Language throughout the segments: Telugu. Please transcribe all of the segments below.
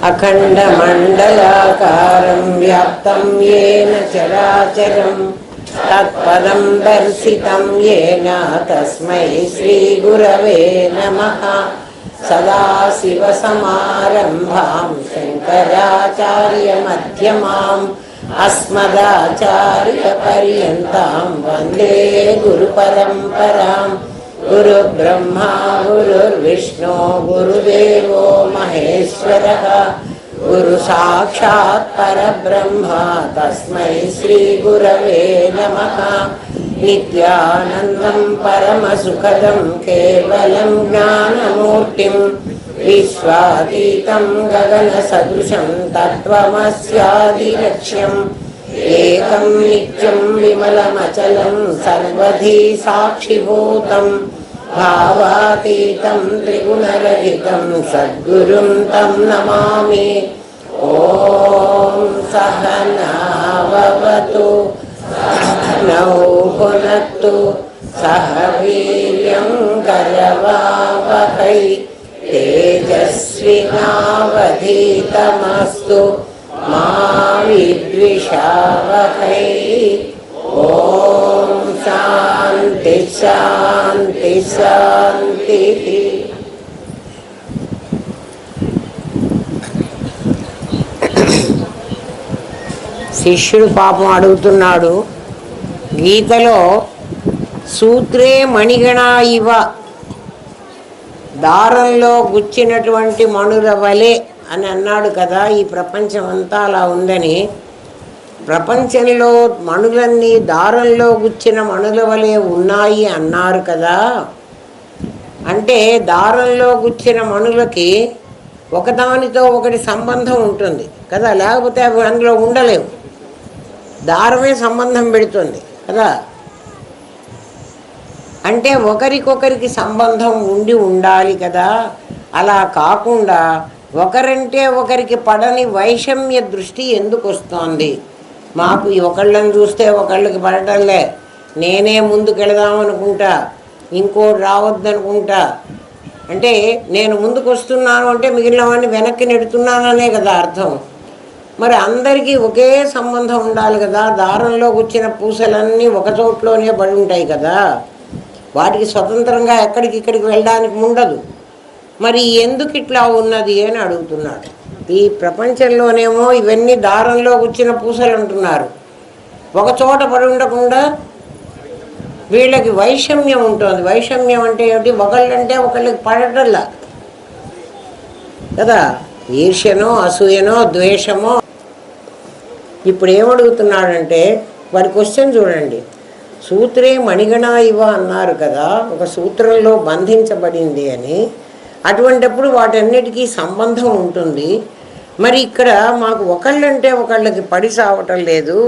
అఖండమండలాకారం వ్యాప్తం యేన చరాచరం తత్పదం దర్శితం యేన తస్మై శ్రీగురవే నమః. సదాశివసమారంభాం శంకరాచార్యమధ్యమాం అస్మదాచార్యపర్యంతాం వందే గురుపరంపరాం. గురుబ్రహ్మా గురుర్విష్ణు గురుదేవో మహేశ్వరః. గురు సాక్షాత్ పరబ్రహ్మ తస్మై శ్రీ గురవే నమః. నిత్యానందం పరమసుఖదం కేవలం జ్ఞానమూర్తిం విశ్వాతీతం గగన సదృశం తత్వమస్యాదిలక్ష్యం. ఏకం నిత్యం విమలమచలం సర్వధీ సాక్షిభూతం భావాతీతం త్రిగుణరహితం సద్గురుం తం నమామి. ఓం సహనావవతు సహనౌ భునక్తు సహ వీర్యం కరవావహై తేజస్వినావధీతమస్తు మా విద్విషావహై. ఓం శాంతి శాంతి శాంతి. శిష్యుడు పాపం అడుగుతున్నాడు, గీతలో సూత్రే మణిగణ ఇవ, దారంలో గుచ్చినటువంటి మణుల వలె అని అన్నాడు కదా. ఈ ప్రపంచం అంతా అలా ఉందని, ప్రపంచంలో మణులన్నీ దారంలో గుచ్చిన మణుల వలె ఉన్నాయి అన్నారు కదా. అంటే దారంలో గుచ్చిన మణులకి ఒకదానితో ఒకటి సంబంధం ఉంటుంది కదా, లేకపోతే అవి అందులో ఉండలేవు. దారమే సంబంధం పెడుతుంది కదా. అంటే ఒకరికొకరికి సంబంధం ఉండాలి కదా. అలా కాకుండా ఒకరంటే ఒకరికి పడని వైషమ్య దృష్టి ఎందుకు వస్తోంది? మాకు ఒకళ్ళని చూస్తే ఒకళ్ళకి పడటంలే, నేనే ముందుకెళదామనుకుంటా, ఇంకోటి రావద్దనుకుంటా. అంటే నేను ముందుకు వస్తున్నాను అంటే మిగిలిన వాడిని వెనక్కి నెడుతున్నాననే కదా అర్థం. మరి అందరికీ ఒకే సంబంధం ఉండాలి కదా. దారంలో వచ్చిన పూసలన్నీ ఒక చోట్లోనే పడి ఉంటాయి కదా, వాటికి స్వతంత్రంగా ఎక్కడికి వెళ్ళడానికి ఉండదు. మరి ఎందుకు ఇట్లా ఉన్నది అని అడుగుతున్నాడు. ఈ ప్రపంచంలోనేమో ఇవన్నీ దారంలో వచ్చిన పూసలు అంటున్నారు, ఒక చోట పడి ఉండకుండా వీళ్ళకి వైషమ్యం ఉంటుంది. వైషమ్యం అంటే ఏమిటి? ఒకళ్ళంటే ఒకళ్ళకి పడటల్లా కదా, ఈర్ష్యనో అసూయనో ద్వేషమో. ఇప్పుడు ఏమడుగుతున్నాడంటే వాడి క్వశ్చన్ చూడండి. సూత్రే మణిగణ ఇవ అన్నారు కదా, ఒక సూత్రంలో బంధించబడింది అని. అటువంటిప్పుడు వాటన్నిటికీ సంబంధం ఉంటుంది. మరి ఇక్కడ మాకు ఒకళ్ళంటే ఒకళ్ళకి పడి సావటం లేదు.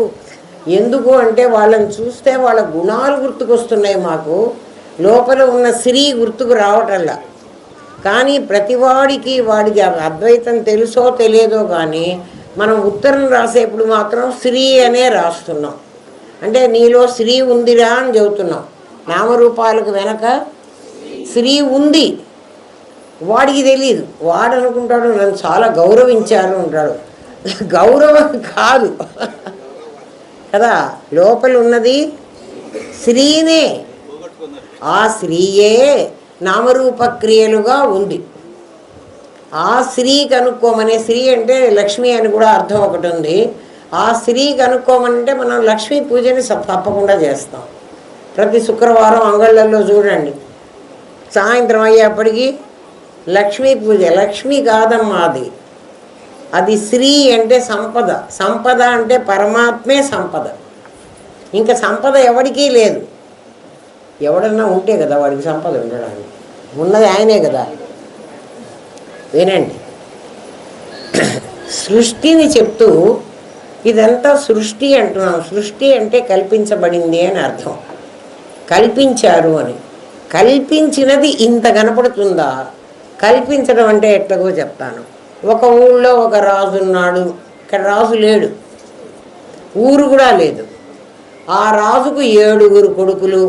ఎందుకు అంటే వాళ్ళని చూస్తే వాళ్ళ గుణాలు గుర్తుకొస్తున్నాయి, మాకు లోపల ఉన్న స్త్రీ గుర్తుకు రావటల్లా. కానీ ప్రతివాడికి వాడికి అద్వైతం తెలుసో తెలియదో కానీ మనం ఉత్తరం రాసేప్పుడు మాత్రం స్త్రీ అనే రాస్తున్నాం. అంటే నీలో స్త్రీ ఉందిరా అని చెబుతున్నాం. నామరూపాలకు వెనక స్త్రీ ఉంది, వాడికి తెలియదు. వాడు అనుకుంటాడు నన్ను చాలా గౌరవించారు అంటాడు. గౌరవం కాదు కదా, లోపల ఉన్నది స్త్రీనే. ఆ స్త్రీయే నామరూపక్రియలుగా ఉంది. ఆ స్త్రీ కనుక్కోమనే, స్త్రీ అంటే లక్ష్మి అని కూడా అర్థం ఒకటి ఉంది. ఆ స్త్రీ కనుక్కోమనంటే మనం లక్ష్మీ పూజని తప్పకుండా చేస్తాం. ప్రతి శుక్రవారం అంగళ్ళల్లో చూడండి, సాయంత్రం అయ్యేప్పటికీ లక్ష్మీ పూజ. లక్ష్మి కాదమ్మా అది, అది స్త్రీ అంటే సంపద. సంపద అంటే పరమాత్మే సంపద. ఇంకా సంపద ఎవరికీ లేదు. ఎవడన్నా ఉంటే కదా వాడికి సంపద ఉండడానికి, ఉన్నది ఆయనే కదా. వినండి, సృష్టిని చెప్తూ ఇదంతా సృష్టి అంటున్నాం. సృష్టి అంటే కల్పించబడింది అని అర్థం. కల్పించారు అని. కల్పించినది ఇంత కనపడుతుందా? కల్పించడం అంటే ఎట్లాగో చెప్తాను. ఒక ఊళ్ళో ఒక రాజు ఉన్నాడు. ఇక్కడ రాజు లేడు, ఊరు కూడా లేదు. ఆ రాజుకు 7 కొడుకులు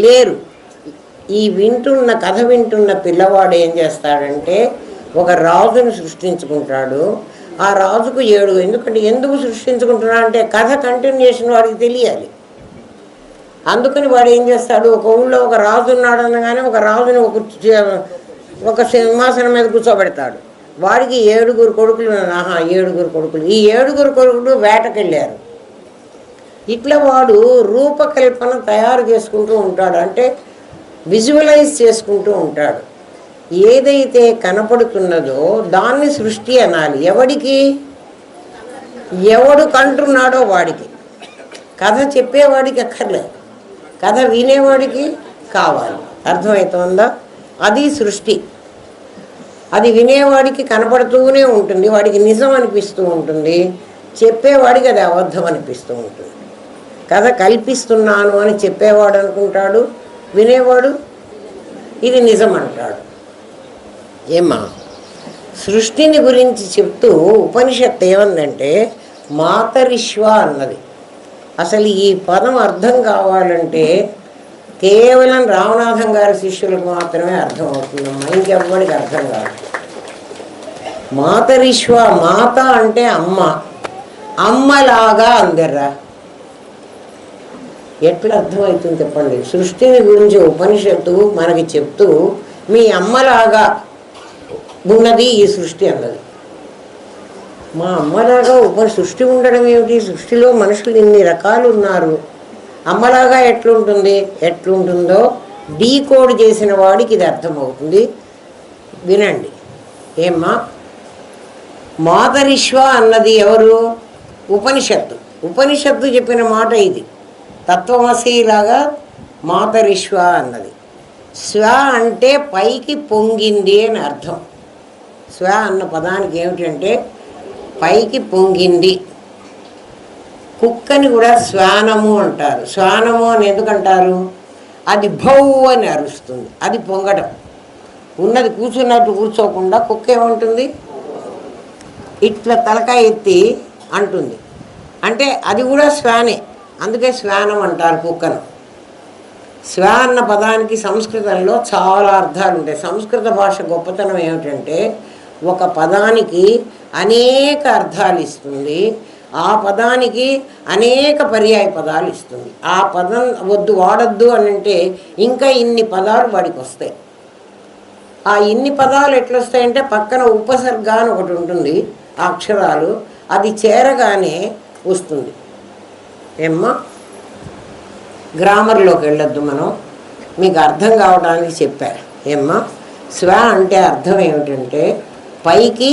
లేరు. ఈ కథ వింటున్న పిల్లవాడు ఏం చేస్తాడంటే ఒక రాజును సృష్టించుకుంటాడు. ఆ రాజుకు 7 ఎందుకంటే ఎందుకు సృష్టించుకుంటున్నా అంటే కథ కంటిన్యూషన్ వాడికి తెలియాలి. అందుకని వాడు ఏం చేస్తాడు, ఒక ఊళ్ళో ఒక రాజు ఉన్నాడు అనగానే ఒక రాజుని ఒక సింహాసనం మీద కూర్చోబెడతాడు. వాడికి 7 కొడుకులు. 7 కొడుకులు. ఈ 7 కొడుకులు వేటకెళ్ళారు. ఇట్లా వాడు రూపకల్పన తయారు చేసుకుంటూ ఉంటాడు, అంటే విజువలైజ్ చేసుకుంటూ ఉంటాడు. ఏదైతే కనపడుతున్నదో దాన్ని సృష్టి అనాలి. ఎవడు కంటున్నాడో వాడికి. కథ చెప్పేవాడికి అక్కర్లేదు, కథ వినేవాడికి కావాలి. అర్థమవుతుందా? అది సృష్టి. అది వినేవాడికి కనపడుతూనే ఉంటుంది, వాడికి నిజం అనిపిస్తూ ఉంటుంది. చెప్పేవాడికి అది అబద్ధం అనిపిస్తూ ఉంటుంది. కథ కల్పిస్తున్నాను అని చెప్పేవాడు అనుకుంటాడు, వినేవాడు ఇది నిజం అంటాడు. ఏమా సృష్టిని గురించి చెప్తూ ఉపనిషత్తు ఏమందంటే మాతరిష్వ అన్నది. అసలు ఈ పదం అర్థం కావాలంటే కేవలం రామనాథం గారి శిష్యులకు మాత్రమే అర్థం అవుతుందమ్మా, ఇంకెవ్వడికి అర్థం కాదు. మాతరిష్వ, మాత అంటే అమ్మ, అమ్మలాగా అందర్రా. ఎట్లా అర్థమవుతుంది చెప్పండి? సృష్టిని గురించి ఉపనిషత్తు మనకి చెప్తూ మీ అమ్మలాగా ఉన్నది ఈ సృష్టి అన్నది. మా అమ్మలాగా సృష్టి ఉండడం ఏమిటి? సృష్టిలో మనుషులు ఇన్ని రకాలు ఉన్నారు. అమ్మలాగా ఎట్లుంటుందో డీకోడ్ చేసిన వాడికి ఇది అర్థమవుతుంది. వినండి. ఏమ్మా మాతరిష్వ అన్నది ఎవరు? ఉపనిషత్తు చెప్పిన మాట ఇది. తత్వమసిలాగా మాతరిష్వ అన్నది. స్వ అంటే పైకి పొంగింది అని అర్థం. స్వ అన్న పదానికి ఏమిటంటే పైకి పొంగింది. కుక్కని కూడా శ్వానము అంటారు. శ్వానము అని ఎందుకంటారు? అది భౌ అని అరుస్తుంది, అది పొంగడం. ఉన్నది కూర్చున్నట్టు కూర్చోకుండా కుక్క ఏముంటుంది, ఇట్లా తలకాయ ఎత్తి అంటుంది. అంటే అది కూడా శ్వానే, అందుకే శ్వానం అంటారు కుక్కను. స్వ అన్న పదానికి సంస్కృతంలో చాలా అర్థాలు ఉంటాయి. సంస్కృత భాష గొప్పతనం ఏమిటంటే ఒక పదానికి అనేక అర్థాలు ఇస్తుంది, ఆ పదానికి అనేక పర్యాయ పదాలు ఇస్తుంది. ఆ పదం వాడద్దు అని అంటే ఇంకా ఇన్ని పదాలు వాడికి వస్తాయి. ఆ ఇన్ని పదాలు ఎట్లొస్తాయంటే పక్కన ఉపసర్గ అని ఒకటి ఉంటుంది, ఆ అక్షరాలు అది చేరగానే వస్తుంది. ఏమ్మా గ్రామర్లోకి వెళ్ళొద్దు, మనం మీకు అర్థం కావడానికి చెప్పారు. ఏమ్మా స్వ అంటే అర్థం ఏమిటంటే పైకి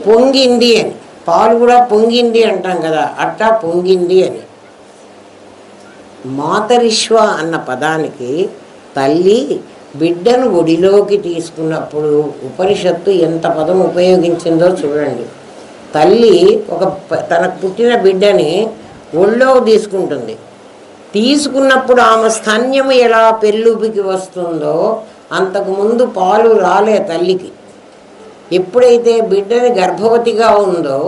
పొంగింది అని. పాలు కూడా పొంగింది అంటాం కదా, అట్టా పొంగింది అని. మాతరిష్వ అన్న పదానికి తల్లి బిడ్డను ఒడిలోకి తీసుకున్నప్పుడు ఉపనిషత్తు ఎంత పదం ఉపయోగించిందో చూడండి. తల్లి తనకు పుట్టిన బిడ్డని ఒళ్ళోకి తీసుకున్నప్పుడు ఆమె స్తన్యము ఎలా పెళ్ళుబికి వస్తుందో అంతకుముందు పాలు రాలే తల్లికి. ఎప్పుడైతే బిడ్డని గర్భవతిగా ఉందో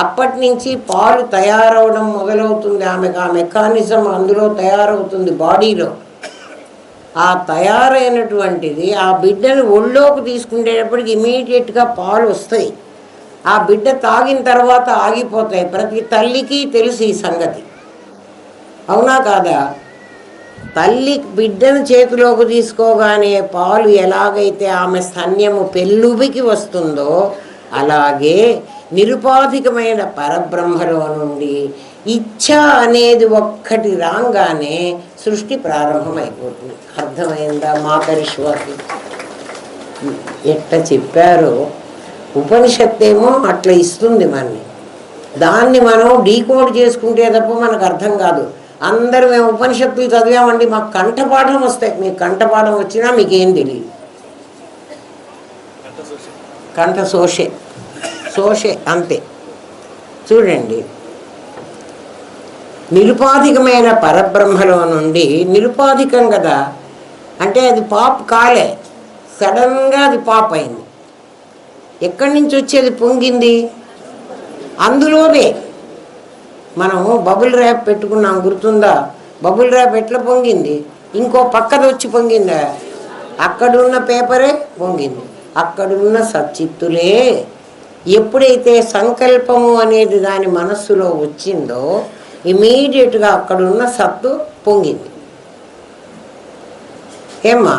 అప్పటి నుంచి పాలు తయారవడం మొదలవుతుంది. ఆమెకు ఆ మెకానిజం అందులో తయారవుతుంది బాడీలో. ఆ తయారైనటువంటిది ఆ బిడ్డని ఒళ్ళోకి తీసుకునేటప్పటికి ఇమీడియట్గా పాలు వస్తాయి. ఆ బిడ్డ తాగిన తర్వాత ఆగిపోతాయి. ప్రతి తల్లికి తెలుసు ఈ సంగతి, అవునా కాదా? తల్లి బిడ్డను చేతిలోకి తీసుకోగానే పాలు ఎలాగైతే ఆమె స్తన్యము పెళ్ళుబికి వస్తుందో అలాగే నిరుపాధికమైన పరబ్రహ్మలో నుండి ఇచ్ఛ అనేది ఒక్కటి రాగానే సృష్టి ప్రారంభమైపోతుంది. అర్థమైందా? మాతరిష్వాకి ఎట్లా చెప్పారో ఉపనిషత్తేమో అట్లా ఇస్తుంది మనని. దాన్ని మనం డీకోడ్ చేసుకుంటే తప్ప మనకు అర్థం కాదు. అందరూ మేము ఉపనిషత్తులు చదివామండి, మాకు కంఠపాఠం వస్తాయి. మీకు కంఠపాఠం వచ్చినా మీకేం తెలియదు. కంఠ శోషే అంతే. చూడండి, నిరుపాధికమైన పరబ్రహ్మలో నుండి నిరుపాధికం కదా, అంటే అది పాప్ కాలే, సడన్గా అది పాప్ అయింది. ఎక్కడి నుంచి వచ్చేది పొంగింది? అందులోనే మనం బబుల్ ర్యాప్ పెట్టుకున్నాం, గుర్తుందా? బబుల్ ర్యాప్ ఎట్లా పొంగింది? ఇంకో పక్కది వచ్చి పొంగిందా? అక్కడున్న పేపరే పొంగింది. అక్కడున్న సచ్చిత్తులే. ఎప్పుడైతే సంకల్పము అనేది దాని మనస్సులో వచ్చిందో ఇమీడియట్గా అక్కడున్న సత్తు పొంగింది. ఏమ్మా,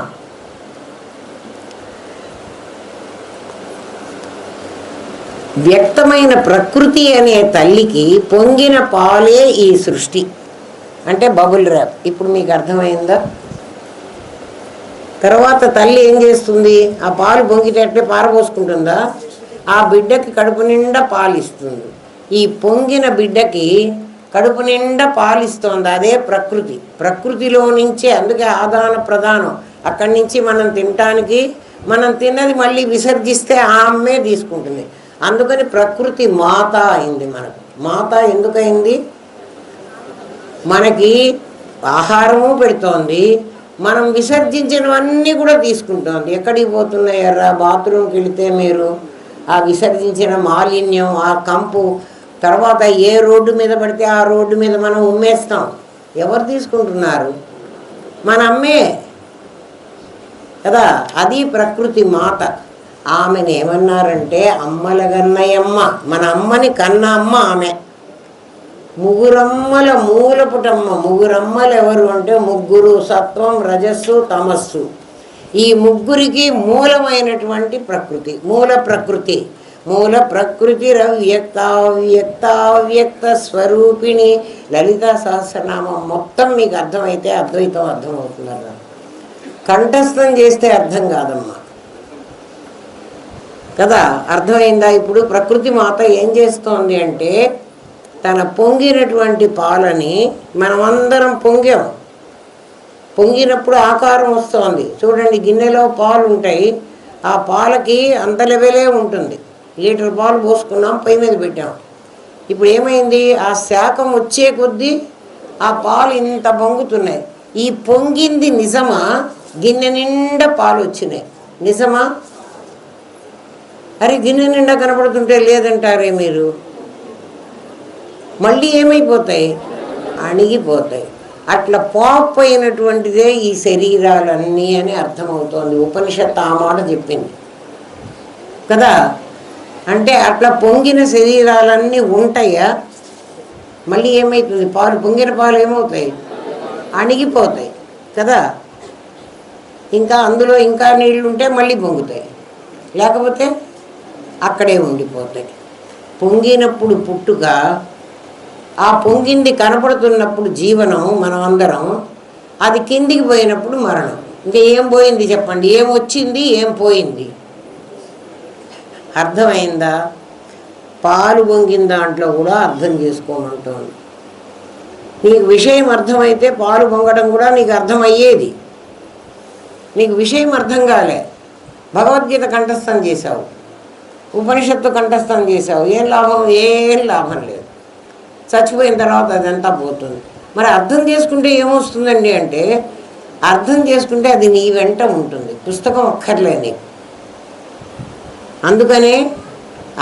వ్యక్తమైన ప్రకృతి అనే తల్లికి పొంగిన పాలే ఈ సృష్టి, అంటే బబుల్ ర్యాప్. ఇప్పుడు మీకు అర్థమైందా? తర్వాత తల్లి ఏం చేస్తుంది? ఆ పాలు పొంగిటట్టే పారబోసుకుంటుందా? ఆ బిడ్డకి కడుపు నిండా పాలిస్తుంది. ఈ పొంగిన బిడ్డకి కడుపు నిండా పాలిస్తుంది. అదే ప్రకృతి. ప్రకృతిలో నుంచే, అందుకే ఆదాన ప్రదానం. అక్కడి నుంచి మనం తినటానికి, మనం తిన్నది మళ్ళీ విసర్జిస్తే ఆ అమ్మే తీసుకుంటుంది. అందుకని ప్రకృతి మాత అయింది. మనకు మాత ఎందుకయింది? మనకి ఆహారము పెడుతోంది, మనం విసర్జించినవన్నీ కూడా తీసుకుంటోంది. ఎక్కడికి పోతున్నాయరా? బాత్రూమ్కి వెళితే మీరు ఆ విసర్జించిన మాలిన్యం, ఆ కంపు తర్వాత ఏ రోడ్డు మీద పడితే ఆ రోడ్డు మీద మనం ఉమ్మేస్తాం. ఎవరు తీసుకుంటున్నారు? మన అమ్మే కదా. అది ప్రకృతి మాత. ఆమెను ఏమన్నారంటే అమ్మలగన్నయమ్మ. మన అమ్మని కన్న అమ్మ ఆమె. ముగ్గురమ్మల మూలపుటమ్మ. ముగ్గురమ్మలు ఎవరు అంటే ముగ్గురు, సత్వం, రజస్సు, తమస్సు. ఈ ముగ్గురికి మూలమైనటువంటి ప్రకృతి, మూల ప్రకృతి. మూల ప్రకృతి రవ్యక్తావ్యక్తావ్యక్త స్వరూపిణి లలిత సహస్రనామం మొత్తం మీకు అర్థమైతే అద్వైతం అర్థమవుతున్నారు. కంఠస్థం చేస్తే అర్థం కాదమ్మా కదా. అర్థమైందా? ఇప్పుడు ప్రకృతి మాత ఏం చేస్తోంది అంటే తన పొంగినటువంటి పాలని మనమందరం పొంగాం. పొంగినప్పుడు ఆకారం వస్తోంది. చూడండి, గిన్నెలో పాలు ఉంటాయి. ఆ పాలకి అంత లెవెలే ఉంటుంది. లీటర్ పాలు పోసుకున్నాం, పొయ్యి మీద పెట్టాం. ఇప్పుడు ఏమైంది? ఆ శాఖం వచ్చే కొద్దీ ఆ పాలు ఇంత పొంగుతున్నాయి. ఈ పొంగింది నిజమా? గిన్నె నిండా పాలు వచ్చినాయి నిజమా? అరే గిన్నె నిండా కనపడుతుంటే లేదంటారే మీరు. మళ్ళీ ఏమైపోతాయి? అణిగిపోతాయి. అట్లా పాప్ అయినటువంటిదే ఈ శరీరాలన్నీ అని అర్థమవుతోంది. ఉపనిషత్తు ఆ మాట చెప్పింది కదా. అంటే అట్లా పొంగిన శరీరాలన్నీ ఉంటాయా? మళ్ళీ ఏమవుతుంది? పాలు, పొంగిన పాలు ఏమవుతాయి? అణిగిపోతాయి కదా. ఇంకా అందులో ఇంకా నీళ్ళు ఉంటే మళ్ళీ పొంగుతాయి, లేకపోతే అక్కడే ఉండిపోతాయి. పొంగినప్పుడు పుట్టుక, ఆ పొంగింది కనపడుతున్నప్పుడు జీవనం మనం అందరం, అది కిందికి పోయినప్పుడు మరణం. ఇంకా ఏం పోయింది చెప్పండి? ఏం వచ్చింది, ఏం పోయింది? అర్థమైందా? పాలు పొంగిన దాంట్లో కూడా అర్థం చేసుకోమంటోంది. నీకు విషయం అర్థమైతే పాలు పొంగడం కూడా నీకు అర్థమయ్యేది. నీకు విషయం అర్థం కాలే. భగవద్గీత కంఠస్థం చేశావు, ఉపనిషత్తు కంఠస్థం చేశావు, ఏం లాభం? ఏం లాభం లేదు. చచ్చిపోయిన తర్వాత అదంతా పోతుంది. మరి అర్థం చేసుకుంటే ఏమొస్తుందండి అంటే, అర్థం చేసుకుంటే అది నీ వెంట ఉంటుంది. పుస్తకం అక్కర్లే నీకు. అందుకనే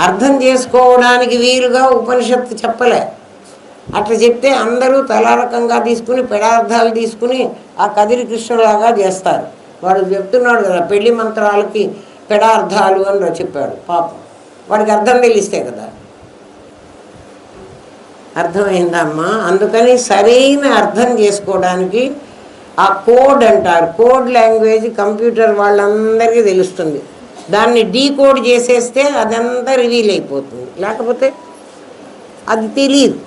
అర్థం చేసుకోవడానికి వీలుగా ఉపనిషత్తు చెప్పలే. అట్లా చెప్తే అందరూ తలా రకంగా తీసుకుని పెడార్థాలు తీసుకుని ఆ కదిరి కృష్ణులాగా చేస్తారు. వాడు చెప్తున్నాడు కదా, పెళ్లి మంత్రాలకి పెడార్థాలు అని చెప్పాడు. పాపం వాడికి అర్థం తెలిస్తే కదా. అర్థమైందమ్మా? అందుకని సరైన అర్థం చేసుకోవడానికి ఆ కోడ్ అంటారు. కోడ్ లాంగ్వేజ్ కంప్యూటర్ వాళ్ళందరికీ తెలుస్తుంది. దాన్ని డీకోడ్ చేసేస్తే అదంతా రివీల్ అయిపోతుంది, లేకపోతే అది తెలియదు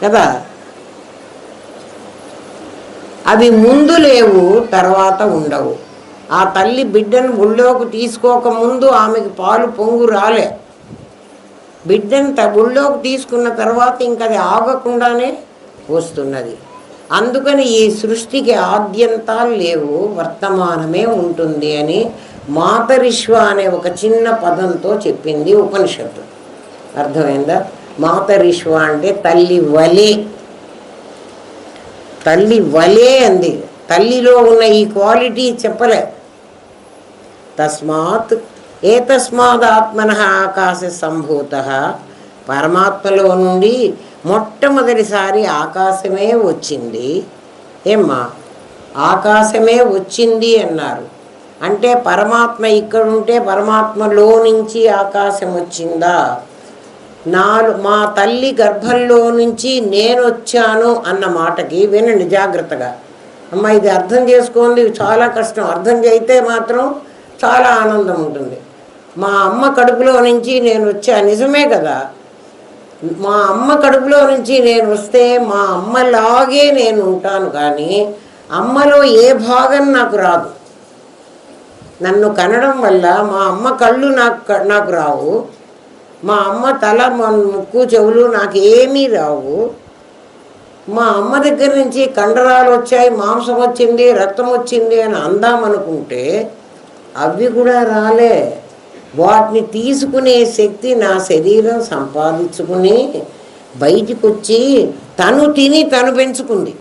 కదా. అవి ముందు లేవు, తర్వాత ఉండవు. ఆ తల్లి బిడ్డను ఒళ్ళోకి తీసుకోకముందు ఆమెకి పాలు పొంగు రాలే. బిడ్డను ఒళ్ళోకి తీసుకున్న తర్వాత ఇంక అది ఆగకుండానే వస్తున్నది. అందుకని ఈ సృష్టికి ఆద్యంతాలు లేవు, వర్తమానమే ఉంటుంది అని మాతరిష్వ అనే ఒక చిన్న పదంతో చెప్పింది ఉపనిషత్తు. అర్థమైందా? మాతరిష్వ అంటే తల్లి వలే. తల్లి వలే అంది. తల్లిలో ఉన్న ఈ క్వాలిటీ చెప్పలే. తస్మాత్ ఏతస్మాత్ ఆత్మనః ఆకాశ సంభూత. పరమాత్మలో నుండి మొట్టమొదటిసారి ఆకాశమే వచ్చింది. ఏమ్మా? ఆకాశమే వచ్చింది అన్నారు. అంటే పరమాత్మ ఇక్కడుంటే పరమాత్మలో నుంచి ఆకాశం వచ్చిందా? మా తల్లి గర్భంలో నుంచి నేను వచ్చాను అన్న మాటకి వినండి జాగ్రత్తగా. అమ్మ ఇది అర్థం చేసుకోండి, చాలా కష్టం. అర్థం చేస్తే మాత్రం చాలా ఆనందం ఉంటుంది. మా అమ్మ కడుపులో నుంచి నేను వచ్చా, నిజమే కదా. మా అమ్మ కడుపులో నుంచి నేను వస్తే మా అమ్మలాగే నేను ఉంటాను, కానీ అమ్మలో ఏ భాగం నాకు రాదు. నన్ను కనడం వల్ల మా అమ్మ కళ్ళు నాకు రావు, మా అమ్మ తల ముక్కు చెవులు నాకు ఏమీ రావు. మా అమ్మ దగ్గర నుంచి కండరాలు వచ్చాయి, మాంసం వచ్చింది, రక్తం వచ్చింది అని అందామనుకుంటే అవి కూడా రాలే. వాటిని తీసుకునే శక్తి నా శరీరం సంపాదించుకుని బయటికి వచ్చి తను తిని తను పెంచుకుంది.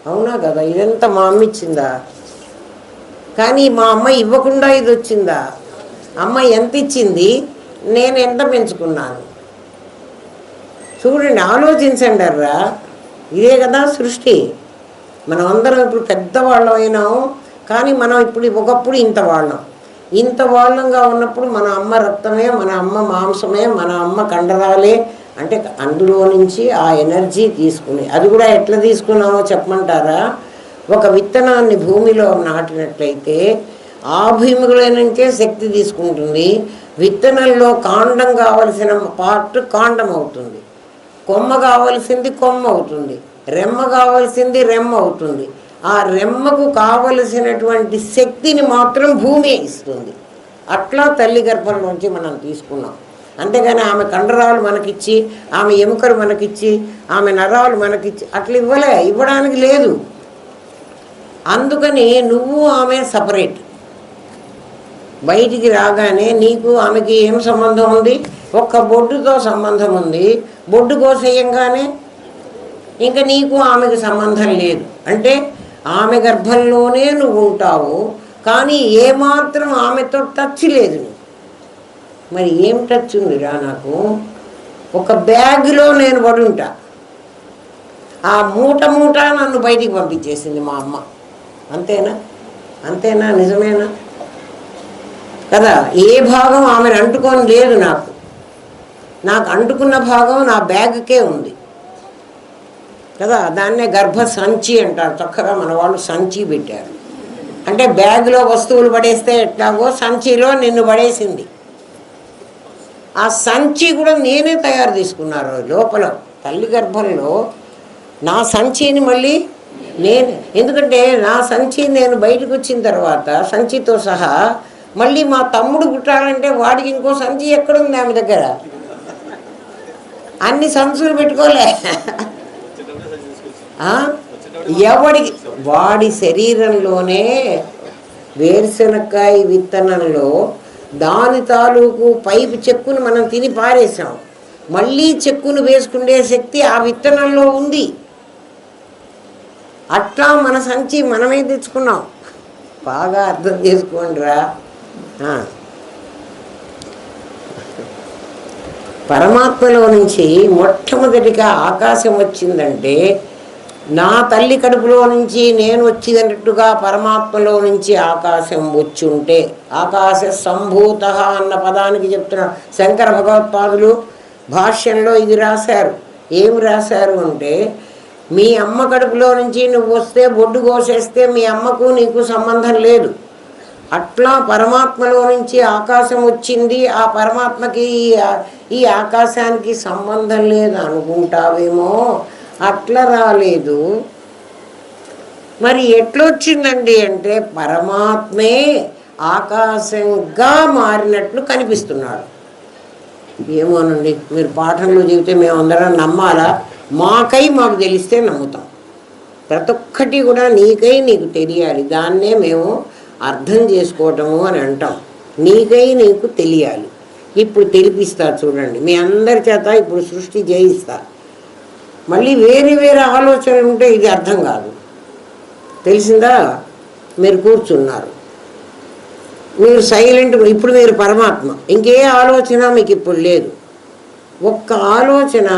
అవునా కదా? ఇదంతా మా అమ్మ ఇచ్చిందా? కానీ మా అమ్మ ఇవ్వకుండా ఇది వచ్చిందా? అమ్మ ఎంత ఇచ్చింది, నేను ఎంత పెంచుకున్నాను? చూడండి, ఆలోచించండి అర్రా. ఇదే కదా సృష్టి. మనం అందరం ఇప్పుడు పెద్దవాళ్ళం అయినాం, కానీ మనం ఇప్పుడు ఒకప్పుడు ఇంత వాళ్ళంగా ఉన్నప్పుడు మన అమ్మ రక్తమే, మన అమ్మ మాంసమే, మన అమ్మ కండరాలే. అంటే అందులో నుంచి ఆ ఎనర్జీ తీసుకుని, అది కూడా ఎట్లా తీసుకున్నామో చెప్పమంటారా? ఒక విత్తనాన్ని భూమిలో నాటినట్లయితే ఆ భూమిలో నుంచే శక్తి తీసుకుంటుంది. విత్తనంలో కాండం కావలసిన పార్ట్ కాండం అవుతుంది, కొమ్మ కావలసింది కొమ్మ అవుతుంది, రెమ్మ కావలసింది రెమ్మ అవుతుంది. ఆ రెమ్మకు కావలసినటువంటి శక్తిని మాత్రం భూమి ఇస్తుంది. అట్లా తల్లి గర్భం నుంచి మనం తీసుకున్నాం. అంతేగాని ఆమె కండరాలు మనకిచ్చి, ఆమె ఎముకలు మనకిచ్చి, ఆమె నరాలు మనకిచ్చి అట్లా ఇవ్వడానికి లేదు. అందుకని నువ్వు ఆమె సపరేట్. బయటికి రాగానే నీకు ఆమెకి ఏం సంబంధం ఉంది? ఒక్క బొడ్డుతో సంబంధం ఉంది. బొడ్డు కోసేయంగానే ఇంకా నీకు ఆమెకు సంబంధం లేదు. అంటే ఆమె గర్భంలోనే నువ్వు ఉంటావు, కానీ ఏమాత్రం ఆమెతో టచ్ లేదు. మరి ఏం టచ్ ఉందిరా నాకు? ఒక బ్యాగ్లో నేను పడి ఉంటా, ఆ మూట నన్ను బయటికి పంపించేసింది మా అమ్మ. అంతేనా? నిజమేనా కదా? ఏ భాగం ఆమెను అంటుకొని లేదు నాకు అంటుకున్న భాగం నా బ్యాగ్కే ఉంది కదా. దాన్నే గర్భ సంచి అంటారు. చక్కగా మన వాళ్ళు సంచి పెట్టారు. అంటే బ్యాగ్లో వస్తువులు పడేస్తే ఎట్లాగో సంచిలో నిన్ను పడేసింది. ఆ సంచి కూడా నేనే తయారు తీసుకున్నారు లోపల తల్లి గర్భంలో. నా సంచిని మళ్ళీ ఎందుకంటే నా సంచి నేను బయటకు వచ్చిన తర్వాత సంచితో సహా మళ్ళీ మా తమ్ముడు పుట్టాలంటే వాడికి ఇంకో సంచి ఎక్కడుంది ఆమె దగ్గర? అన్ని సంచులు పెట్టుకోలే. వాడి శరీరంలోనే వేరుశనక్కాయ విత్తనంలో దాని తాలూకు పైపు చెక్కును మనం తిని పారేసాం. మళ్ళీ చెక్కును వేసుకునే శక్తి ఆ విత్తనంలో ఉంది. అట్లా మన సంచి మనమే తెచ్చుకున్నాం. బాగా అర్థం చేసుకోండిరా. పరమాత్మలో నుంచి మొట్టమొదటిగా ఆకాశం వచ్చిందంటే నా తల్లి కడుపులో నుంచి నేను వచ్చినట్టుగా పరమాత్మలో నుంచి ఆకాశం వచ్చి ఉంటే, ఆకాశ సంభూత అన్న పదానికి చెప్తున్నారు శంకర భగవత్పాదులు భాష్యంలో. ఇది రాశారు. ఏమి రాశారు అంటే, మీ అమ్మ కడుపులో నుంచి నువ్వు వస్తే బొడ్డు కోసేస్తే మీ అమ్మకు నీకు సంబంధం లేదు. అట్లా పరమాత్మలో నుంచి ఆకాశం వచ్చింది, ఆ పరమాత్మకి ఈ ఆకాశానికి సంబంధం లేదు అనుకుంటావేమో. అట్లా రాలేదు. మరి ఎట్లొచ్చిందండి అంటే, పరమాత్మే ఆకాశంగా మారినట్లు కనిపిస్తున్నాడు. ఏమోనండి, మీరు పాఠంలో చెబితే మేమందరం నమ్మాలా? మాకు తెలిస్తే నమ్ముతాం. ప్రతి ఒక్కటి కూడా నీకు తెలియాలి. దాన్నే మేము అర్థం చేసుకోవటము అని అంటాం. నీకు తెలియాలి. ఇప్పుడు తెలిపిస్తా చూడండి. మీ అందరి చేత ఇప్పుడు సృష్టి చేయిస్తా. మళ్ళీ వేరే ఆలోచనలు ఉంటే ఇది అర్థం కాదు. తెలిసిందా? మీరు కూర్చున్నారు, మీరు సైలెంట్. ఇప్పుడు మీరు పరమాత్మ, ఇంకే ఆలోచన మీకు ఇప్పుడు లేదు. ఒక్క ఆలోచన,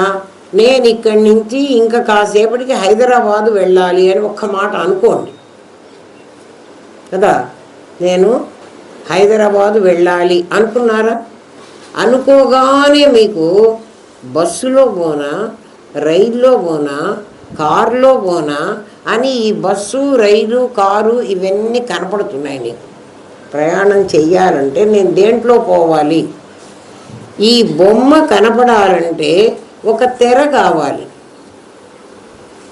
నేను ఇక్కడి నుంచి ఇంకా కాసేపటికి హైదరాబాదు వెళ్ళాలి అని ఒక్క మాట అనుకోండి కదా. నేను హైదరాబాదు వెళ్ళాలి అనుకున్నారా? అనుకోగానే మీకు బస్సులో పోనా, రైల్లో పోనా, కారులో పోనా అని ఈ బస్సు, రైలు, కారు ఇవన్నీ కనపడుతున్నాయి. నీకు ప్రయాణం చెయ్యాలంటే నేను దేంట్లో పోవాలి? ఈ బొమ్మ కనపడాలంటే ఒక తెర కావాలి.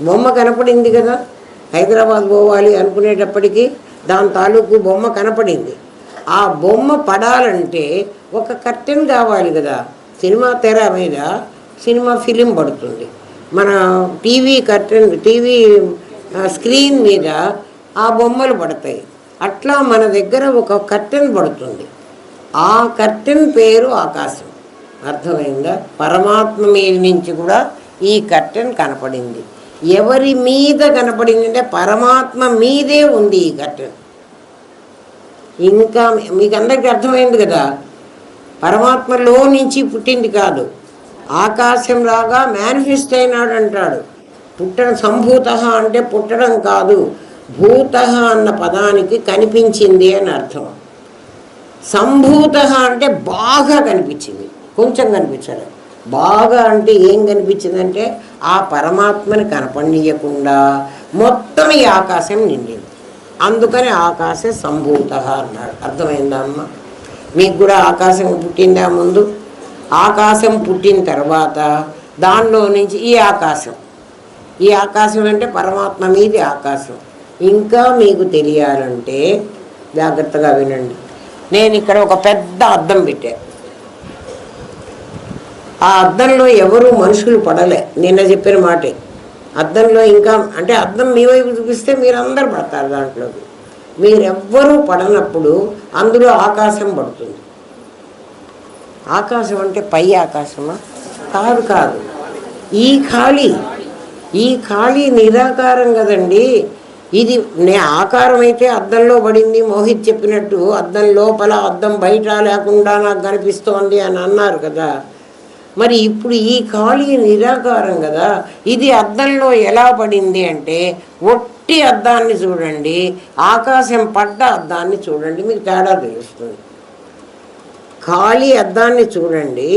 బొమ్మ కనపడింది కదా, హైదరాబాద్ పోవాలి అనుకునేటప్పటికీ దాని తాలూకు బొమ్మ కనపడింది. ఆ బొమ్మ పడాలంటే ఒక కర్టెన్ కావాలి కదా. సినిమా తెర మీద సినిమా ఫిలిం పడుతుంది, మన టీవీ కర్టెన్, టీవీ స్క్రీన్ మీద ఆ బొమ్మలు పడతాయి. అట్లా మన దగ్గర ఒక కర్టెన్ పడుతుంది. ఆ కర్టెన్ పేరు ఆకాశం. అర్థమైందా? పరమాత్మ మీద నుంచి కూడా ఈ కర్టెన్ కనపడింది. ఎవరి మీద కనపడింది అంటే పరమాత్మ మీదే ఉంది ఈ కర్టెన్. ఇంకా మీకు అందరికీ అర్థమైంది కదా, పరమాత్మలో నుంచి పుట్టింది కాదు, ఆకాశం లాగా మేనిఫెస్ట్ అయినాడు అంటాడు. పుట్టడం, సంభూత అంటే పుట్టడం కాదు, భూత అన్న పదానికి కనిపించింది అని అర్థం. సంభూత అంటే బాగా కనిపించింది, కొంచెం కనిపించలేదు. బాగా అంటే ఏం కనిపించిందంటే ఆ పరమాత్మని కనపడనీయకుండా మొత్తం ఈ ఆకాశం నిండింది. అందుకని ఆకాశ సంభూత అన్నాడు. అర్థమైందా అమ్మ? మీకు కూడా ఆకాశం పుట్టిందా ముందు? ఆకాశం పుట్టిన తర్వాత దానిలో నుంచి ఈ ఆకాశం, ఈ ఆకాశం అంటే పరమాత్మ మీది ఆకాశం. ఇంకా మీకు తెలియాలంటే జాగ్రత్తగా వినండి. నేను ఇక్కడ ఒక పెద్ద అద్దం పెట్టా. ఆ అద్దంలో ఎవరు మనుషులు పడలే. నిన్న చెప్పిన మాటే. అద్దంలో ఇంకా అంటే అద్దం మీ వైపు చూపిస్తే మీరందరూ పడతారు దాంట్లోకి. మీరెవ్వరూ పడనప్పుడు అందులో ఆకాశం పడుతుంది. ఆకాశం అంటే పై ఆకాశమా? కాదు కాదు, ఈ ఖాళీ నిరాకారం కదండి. ఇది ఆకారం అయితే అద్దంలో పడింది. మోహిత్ చెప్పినట్టు అద్దం లోపల అద్దం బయట లేకుండా నాకు కనిపిస్తోంది అని అన్నారు కదా. మరి ఇప్పుడు ఈ ఖాళీ నిరాకారం కదా, ఇది అద్దంలో ఎలా పడింది అంటే ఒట్టి అద్దాన్ని చూడండి, ఆకాశం పడ్డ అద్దాన్ని చూడండి, మీకు తేడా తెలుస్తుంది. ఖాళీ అద్దాన్ని చూడండి,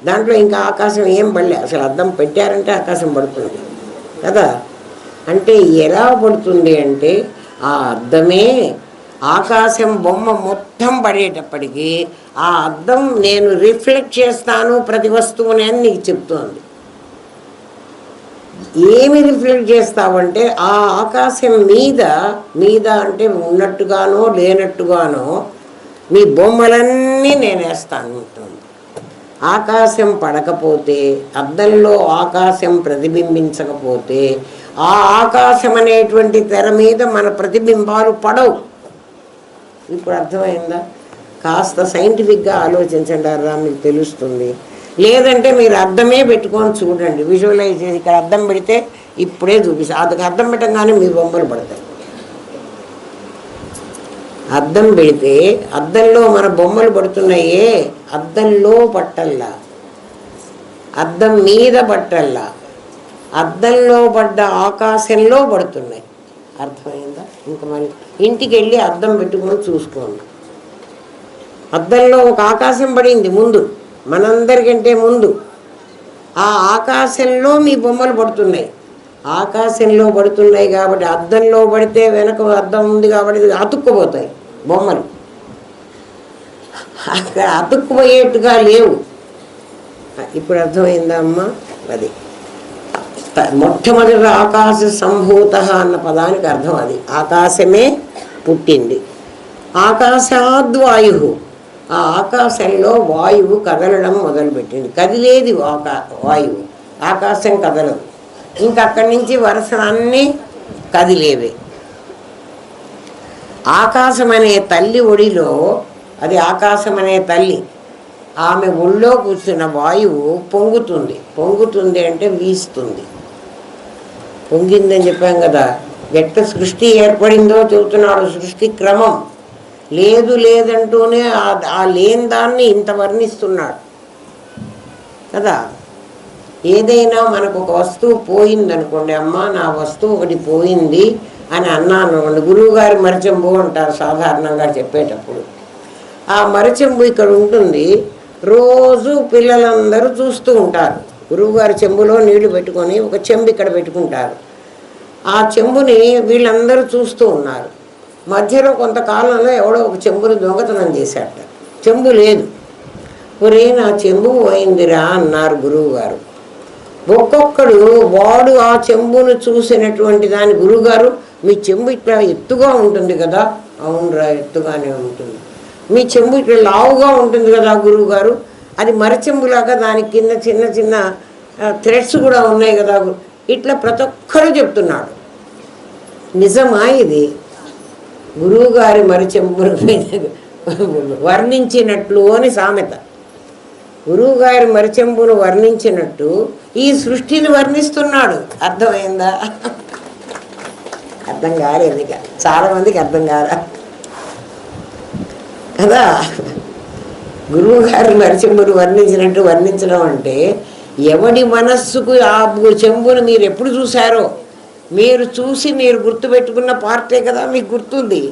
దాంట్లో ఇంకా ఆకాశం ఏం పడలే. అసలు అద్దం పెట్టారంటే ఆకాశం పడుతుంది కదా. అంటే ఎలా పడుతుంది అంటే ఆ అద్దమే ఆకాశం బొమ్మ మొత్తం పడేటప్పటికీ ఆ అద్దం నేను రిఫ్లెక్ట్ చేస్తాను ప్రతి వస్తువుని అని నీకు చెప్తోంది. ఏమి రిఫ్లెక్ట్ చేస్తావంటే ఆ ఆకాశం మీద అంటే ఉన్నట్టుగానో లేనట్టుగానో మీ బొమ్మలన్నీ నేను వేస్తాను ఉంటుంది. ఆకాశం పడకపోతే, అద్దంలో ఆకాశం ప్రతిబింబించకపోతే ఆ ఆకాశం అనేటువంటి తెర మీద మన ప్రతిబింబాలు పడవు. ఇప్పుడు అర్థమైందా? కాస్త సైంటిఫిక్గా ఆలోచించండి, రా మీకు తెలుస్తుంది. లేదంటే మీరు అద్దమే పెట్టుకొని చూడండి, విజువలైజ్ చేసి ఇక్కడ అద్దం పెడితే ఇప్పుడే చూపిస్తాను. అది అద్దం పెట్టగానే మీ బొమ్మలు పడతాయి. అద్దం పెడితే అద్దంలో మన బొమ్మలు పడుతున్నాయే, అద్దంలో పట్టల్లా, అద్దం మీద పట్టల్లా, అద్దంలో పడ్డ ఆకాశంలో పడుతున్నాయి. అర్థమైందా? ఇంకా మరి ఇంటికి వెళ్ళి అద్దం పెట్టుకొని చూసుకోండి. అద్దంలో ఒక ఆకాశం పడింది ముందు, మనందరికంటే ముందు. ఆ ఆకాశంలో మీ బొమ్మలు పడుతున్నాయి. ఆకాశంలో పడుతున్నాయి కాబట్టి అద్దంలో పడితే వెనక అద్దం ఉంది కాబట్టి అతుక్కుపోతాయి బొమ్మలు. అక్కడ అతుక్కుపోయేట్టుగా లేవు. ఇప్పుడు అర్థమైందా అమ్మా? అది మొట్టమొదటి ఆకాశ సంభూత అన్న పదానికి అర్థం అది. ఆకాశమే పుట్టింది. ఆకాశాద్వాయు, ఆ ఆకాశంలో వాయువు కదలడం మొదలుపెట్టింది. కదిలేది వాయువు, ఆకాశం కదలదు. ఇంకక్కడి నుంచి వరుసలన్నీ కదిలేవే. ఆకాశం అనే తల్లి ఒడిలో, అది ఆకాశం అనే తల్లి, ఆమె ఒళ్ళో కూర్చున్న వాయువు పొంగుతుంది అంటే వీస్తుంది. పొంగిందని చెప్పాం కదా. ఎట్ట సృష్టి ఏర్పడిందో చెబుతున్నాడు. సృష్టి క్రమం లేదంటూనే ఆ లేని దాన్ని ఇంత వర్ణిస్తున్నాడు కదా. ఏదైనా మనకు ఒక వస్తువు పోయిందనుకోండి, అమ్మ నా వస్తువు ఒకటి పోయింది అని అన్నాను. గురువుగారి మరిచెంబు అంటారు సాధారణంగా చెప్పేటప్పుడు. ఆ మరిచెంబు ఇక్కడ ఉంటుంది. రోజు పిల్లలందరూ చూస్తూ ఉంటారు. గురువుగారి చెంబులో నీళ్లు పెట్టుకొని ఒక చెంబు ఇక్కడ పెట్టుకుంటారు. ఆ చెంబుని వీళ్ళందరూ చూస్తూ ఉన్నారు. మధ్యలో కొంతకాలంలో ఎవడో ఒక చెంబుని దొంగతనం చేశాట. చెంబు లేదు. ఒరే నా చెంబు పోయిందిరా అన్నారు గురువుగారు. ఒక్కొక్కడు వాడు ఆ చెంబును చూసినటువంటి దాని గురువుగారు, మీ చెంబు ఇట్లా ఎత్తుగా ఉంటుంది కదా. అవునరా, ఎత్తుగానే ఉంటుంది. మీ చెంబు ఇట్లా లావుగా ఉంటుంది కదా గురువుగారు, అది మరచెంబులాగా దానికి కింద చిన్న చిన్న థ్రెడ్స్ కూడా ఉన్నాయి కదా. ఇట్లా ప్రతి ఒక్కరూ చెప్తున్నాడు. నిజమా ఇది? గురువుగారి మరచెంబును వర్ణించినట్లు అని సామెత. గురువుగారి మరచెంబును వర్ణించినట్టు ఈ సృష్టిని వర్ణిస్తున్నాడు. అర్థమైందా? అర్థం కాలేదు. ఇక చాలామందికి అర్థం కాదా కదా. గురువుగారి మరచెంబును వర్ణించినట్టు వర్ణించడం అంటే, ఎవడి మనస్సుకు ఆ చెంబును మీరు ఎప్పుడు చూశారో మీరు చూసి మీరు గుర్తుపెట్టుకున్న పార్టే కదా మీకు గుర్తుంది.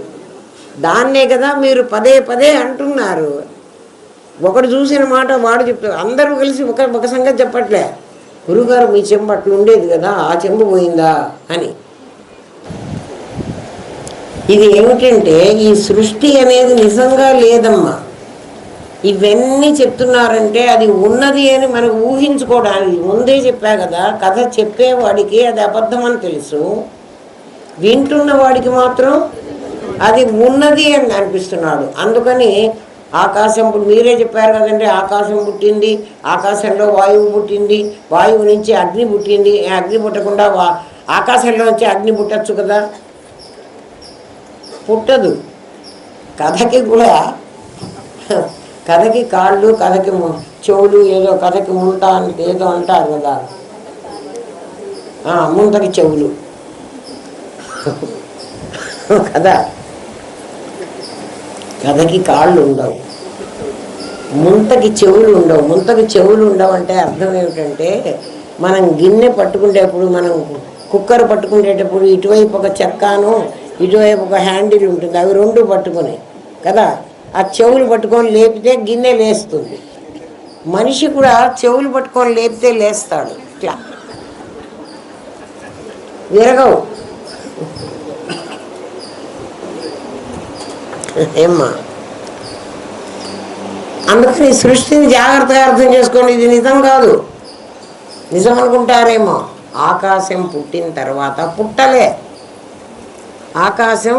దాన్నే కదా మీరు పదే పదే అంటున్నారు. ఒకడు చూసిన మాట వాడు చెప్తారు. అందరూ కలిసి ఒక సంగతి చెప్పట్లే. గురువుగారు మీ చెంబు అట్లా ఉండేది కదా, ఆ చెంబు పోయిందా అని. ఇది ఏమిటంటే, ఈ సృష్టి అనేది నిజంగా లేదమ్మా. ఇవన్నీ చెప్తున్నారంటే అది ఉన్నది అని మనకు ఊహించుకోవడానికి ముందే చెప్పా కదా. కథ చెప్పేవాడికి అది అబద్ధం అని తెలుసు, వింటున్న వాడికి మాత్రం అది ఉన్నది అని అనిపిస్తున్నాడు. అందుకని ఆకాశం, ఇప్పుడు మీరే చెప్పారు కదండి, ఆకాశం పుట్టింది, ఆకాశంలో వాయువు పుట్టింది, వాయువు నుంచి అగ్ని పుట్టింది. అగ్ని పుట్టకుండా ఆకాశంలో నుంచి అగ్ని పుట్టచ్చు కదా? పుట్టదు. కథకి కూడా, కథకి కాళ్ళు, కథకి చెవులు, ఏదో కథకి ముంత ఏదో అంటారు కదా, ముంతకి చెవులు కదా. కథకి కాళ్ళు ఉండవు, ముంతకి చెవులు ఉండవు. ముంతకి చెవులు ఉండవు అంటే అర్థం ఏమిటంటే, మనం గిన్నె పట్టుకునేటప్పుడు, మనం కుక్కర్ పట్టుకునేటప్పుడు ఇటువైపు ఒక చెక్కాను ఇటువైపు ఒక హ్యాండిల్ ఉంటుంది, అవి రెండు పట్టుకొని కదా. ఆ చెవులు పట్టుకొని లేపితే గిన్నె లేస్తుంది. మనిషి కూడా చెవులు పట్టుకొని లేపితే లేస్తాడు. ఇట్లా విరగవు. ఏమ్మా, అందుకని సృష్టిని జాగ్రత్తగా అర్థం చేసుకోండి. ఇది నిజం కాదు. నిజం అనుకుంటారేమో. ఆకాశం పుట్టిన తర్వాత పుట్టలే, ఆకాశం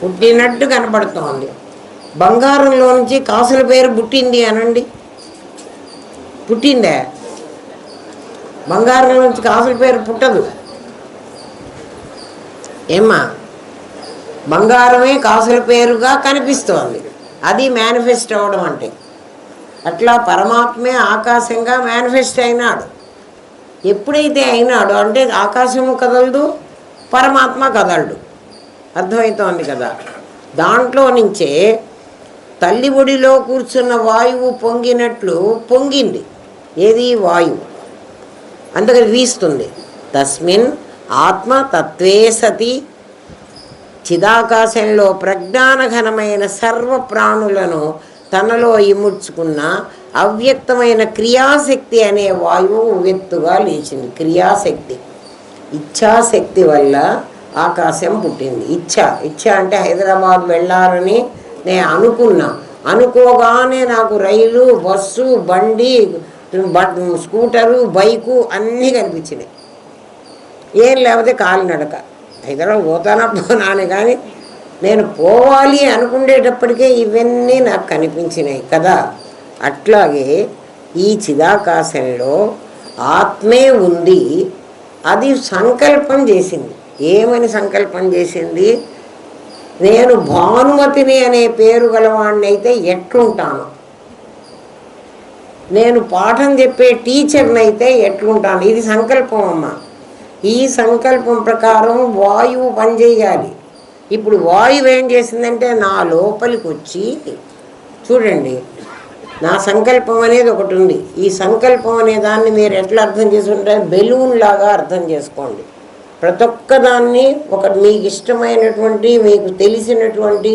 పుట్టినట్టు కనపడుతోంది. బంగారంలో నుంచి కాసుల పేరు పుట్టింది అనండి, పుట్టిందే? బంగారంలో నుంచి కాసుల పేరు పుట్టదు. ఏమ్మా, బంగారమే కాసుల పేరుగా కనిపిస్తోంది. అది మేనిఫెస్ట్ అవ్వడం అంటే. అట్లా పరమాత్మే ఆకాశంగా మేనిఫెస్ట్ అయినాడు. ఎప్పుడైతే అయినాడు అంటే ఆకాశము కదలదు, పరమాత్మ కదలడు. అర్థమవుతోంది కదా. దాంట్లో నుంచే తల్లి ఒడిలో కూర్చున్న వాయువు పొంగినట్లు పొంగింది. ఏది? వాయువు. అందుకని వీస్తుంది. తస్మిన్ ఆత్మ తత్వే సతి, చిదాకాశంలో ప్రజ్ఞానఘనమైన సర్వ ప్రాణులను తనలో ఇముడ్చుకున్న అవ్యక్తమైన క్రియాశక్తి అనే వాయువు ఉవ్వెత్తుగా లేచింది. క్రియాశక్తి, ఇచ్ఛాశక్తి వల్ల ఆకాశం పుట్టింది. ఇచ్ఛ అంటే హైదరాబాద్ వెళ్ళాలని నేను అనుకున్నా. అనుకోగానే నాకు రైలు, బస్సు, బండి, స్కూటరు, బైకు అన్నీ కనిపించినాయి. ఏం లేకపోతే కాలినడక. హైదరాబాద్ పోతానే కానీ నేను పోవాలి అనుకునేటప్పటికే ఇవన్నీ నాకు కనిపించినాయి కదా. అట్లాగే ఈ చిదాకాశంలో ఆత్మే ఉంది. అది సంకల్పం చేసింది. ఏమని సంకల్పం చేసింది? నేను భానుమతిని అనే పేరు గలవాణ్ణి అయితే ఎట్లుంటాను, నేను పాఠం చెప్పే టీచర్ని అయితే ఎట్లుంటాను. ఇది సంకల్పం అమ్మ. ఈ సంకల్పం ప్రకారం వాయువు పనిచేయాలి. ఇప్పుడు వాయువు ఏం చేసిందంటే నా లోపలికి వచ్చి, చూడండి, నా సంకల్పం అనేది ఒకటి ఉంది. ఈ సంకల్పం అనే దాన్ని మీరు ఎట్లా అర్థం చేసుకుంటారు? బెలూన్ లాగా అర్థం చేసుకోండి. ప్రతి ఒక్కదాన్ని మీకు ఇష్టమైనటువంటి, మీకు తెలిసినటువంటి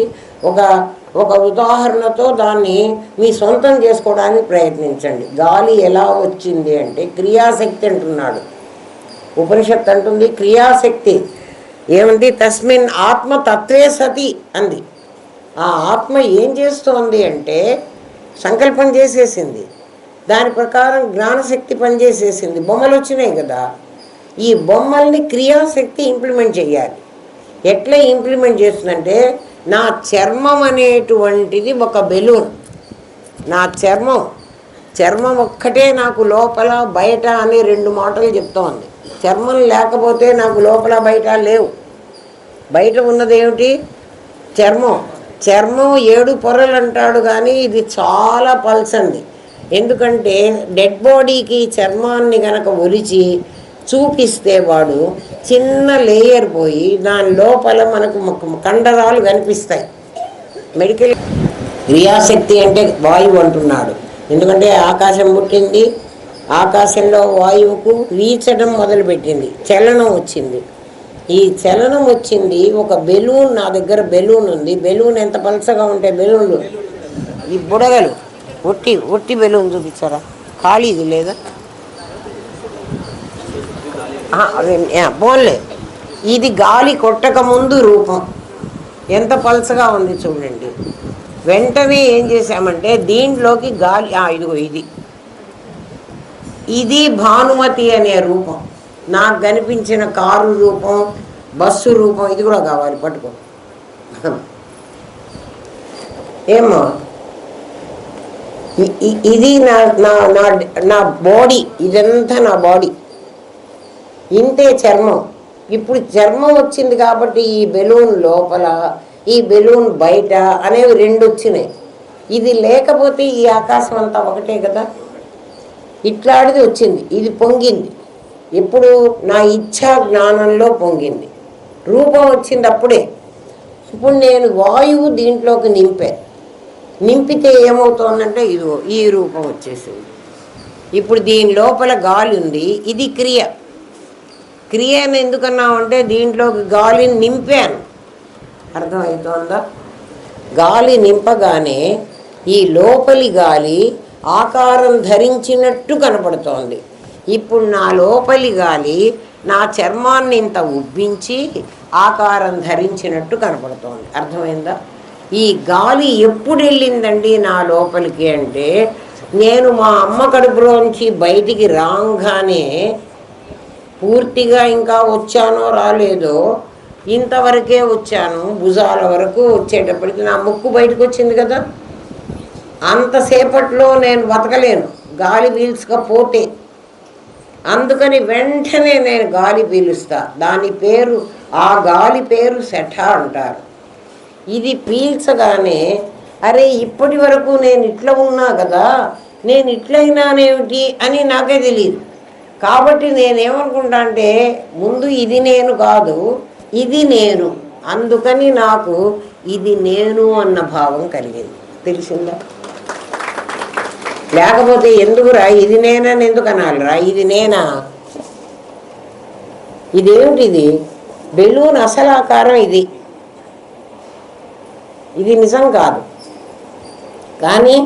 ఒక ఉదాహరణతో దాన్ని మీ సొంతం చేసుకోవడానికి ప్రయత్నించండి. గాలి ఎలా వచ్చింది అంటే క్రియాశక్తి అంటున్నాడు ఉపనిషత్తు. అంటుంది క్రియాశక్తి ఏముంది, తస్మిన్ ఆత్మ తత్వే సతి అంది. ఆ ఆత్మ ఏం చేస్తోంది అంటే సంకల్పం చేసేసింది, దాని ప్రకారం జ్ఞానశక్తి పనిచేసేసింది. బొమ్మలు వచ్చినాయి కదా, ఈ బొమ్మల్ని క్రియాశక్తి ఇంప్లిమెంట్ చేయాలి. ఎట్లా ఇంప్లిమెంట్ చేస్తుందంటే, నా చర్మం అనేటువంటిది ఒక బెలూన్. నా చర్మం ఒక్కటే నాకు లోపల బయట అనే రెండు మాటలు చెప్తోంది. చర్మం లేకపోతే నాకు లోపల బయట లేవు. బయట ఉన్నదేమిటి? చర్మం 7 పొరలు అంటాడు, కానీ ఇది చాలా పల్సంది. ఎందుకంటే డెడ్ బాడీకి చర్మాన్ని గనక ఒలిచి చూపిస్తే వాడు చిన్న లేయర్ పోయి దాని లోపల మనకు కండరాలు కనిపిస్తాయి. మెడికల్ క్రియాశక్తి అంటే వాయువు అంటున్నాడు. ఎందుకంటే ఆకాశం పుట్టింది, ఆకాశంలో వాయువుకు వీచడం మొదలుపెట్టింది, చలనం వచ్చింది. ఈ చలనం వచ్చింది ఒక బెలూన్. నా దగ్గర బెలూన్ ఉంది. బెలూన్ ఎంత పలసగా ఉంటే బెలూన్లు, ఈ బుడగలు ఒట్టి బెలూన్ చూపించారా? ఖాళీది లేదా? పోన్లే, ఇది గాలి కొట్టక ముందు రూపం ఎంత పలసగా ఉంది చూడండి. వెంటనే ఏం చేశామంటే దీంట్లోకి గాలి, ఇదిగో ఇది భానుమతి అనే రూపం. నాకు కనిపించిన కారు రూపం, బస్సు రూపం, ఇది కూడా కావాలి, పట్టుకో. ఏమో ఇది నా బాడీ, ఇదంతా నా బాడీ. ఇంతే చర్మం. ఇప్పుడు చర్మం వచ్చింది కాబట్టి ఈ బెలూన్ లోపల, ఈ బెలూన్ బయట అనేవి 2 వచ్చినాయి. ఇది లేకపోతే ఈ ఆకాశం అంతా ఒకటే కదా. ఇట్లాంటిది వచ్చింది, ఇది పొంగింది. ఇప్పుడు నా ఇచ్ఛా జ్ఞానంలో పొంగింది, రూపం వచ్చింది అప్పుడే. ఇప్పుడు నేను వాయువు దీంట్లోకి నింపితే ఏమవుతోందంటే ఇదిగో ఈ రూపం వచ్చేసింది. ఇప్పుడు దీని లోపల గాలి ఉంది, ఇది క్రియ అని ఎందుకన్నామంటే దీంట్లోకి గాలిని నింపాను. అర్థమవుతోందా? గాలి నింపగానే ఈ లోపలి గాలి ఆకారం ధరించినట్టు కనపడుతోంది. ఇప్పుడు నా లోపలి గాలి నా చర్మాన్ని ఇంత ఉబ్బించి ఆకారం ధరించినట్టు కనపడుతోంది. అర్థమైందా? ఈ గాలి ఎప్పుడు వెళ్ళిందండి నా లోపలికి అంటే, నేను మా అమ్మ కడుపులోంచి బయటికి రాగానే, పూర్తిగా ఇంకా వచ్చానో రాలేదో, ఇంతవరకే వచ్చాను, భుజాల వరకు వచ్చేటప్పటికి నా ముక్కు బయటకు వచ్చింది కదా. అంతసేపట్లో నేను బతకలేను గాలి పీల్చకపోతే. అందుకని వెంటనే నేను గాలి పీలుస్తా. ఆ గాలి పేరు శఠ అంటారు. ఇది పీల్చగానే అరే ఇప్పటి వరకు నేను ఇట్లా ఉన్నా కదా, నేను ఇట్లయినానేమిటి అని నాకే తెలియదు. కాబట్టి నేనేమనుకుంటా అంటే ముందు ఇది నేను కాదు, ఇది నేను. అందుకని నాకు ఇది నేను అన్న భావం కలిగింది. తెలిసిందా? లేకపోతే ఎందుకురా ఇది నేనని ఎందుకు అనాలిరా? ఇది నేనా? ఇదేమిటిది? బెలూన్ అసలు ఆకారం ఇది నిజం కాదు. కానీ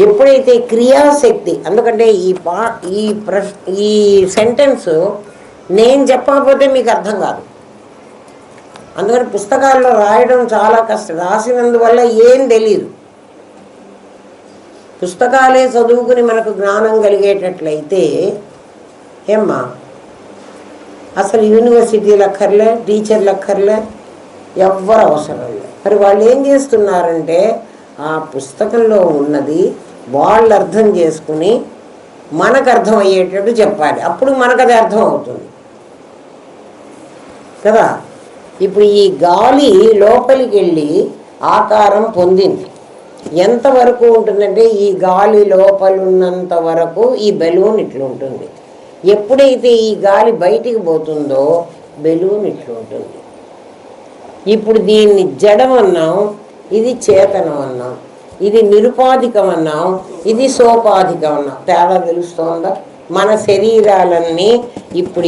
ఎప్పుడైతే క్రియాశక్తి, ఎందుకంటే ఈ సెంటెన్స్ నేను చెప్పకపోతే మీకు అర్థం కాదు. అందుకని పుస్తకాల్లో రాయడం చాలా కష్టం. రాసినందువల్ల ఏం తెలీదు. పుస్తకాలే చదువుకుని మనకు జ్ఞానం కలిగేటట్లయితే ఏమ్మా అసలు యూనివర్సిటీలు అక్కర్లే, టీచర్లు అక్కర్లే, ఎవ్వరు అవసరం లేదు. మరి వాళ్ళు ఏం చేస్తున్నారంటే ఆ పుస్తకంలో ఉన్నది వాళ్ళు అర్థం చేసుకుని మనకు అర్థం అయ్యేటట్టు చెప్పాలి. అప్పుడు మనకు అది అర్థం అవుతుంది కదా. ఇప్పుడు ఈ గాలి లోపలికి వెళ్ళి ఆకారం పొందింది. ఎంతవరకు ఉంటుందంటే ఈ గాలి లోపల ఉన్నంత వరకు ఈ బెలూన్ ఇట్లా ఉంటుంది. ఎప్పుడైతే ఈ గాలి బయటికి పోతుందో బెలూన్ ఇట్లా ఉంటుంది. ఇప్పుడు దీన్ని జడం అన్నాం, ఇది చేతనం అన్నాం, ఇది నిరుపాధికం అన్నాం, ఇది సోపాధికం అన్నాం. తేడా తెలుస్తోందా? మన శరీరాలన్నీ ఇప్పుడు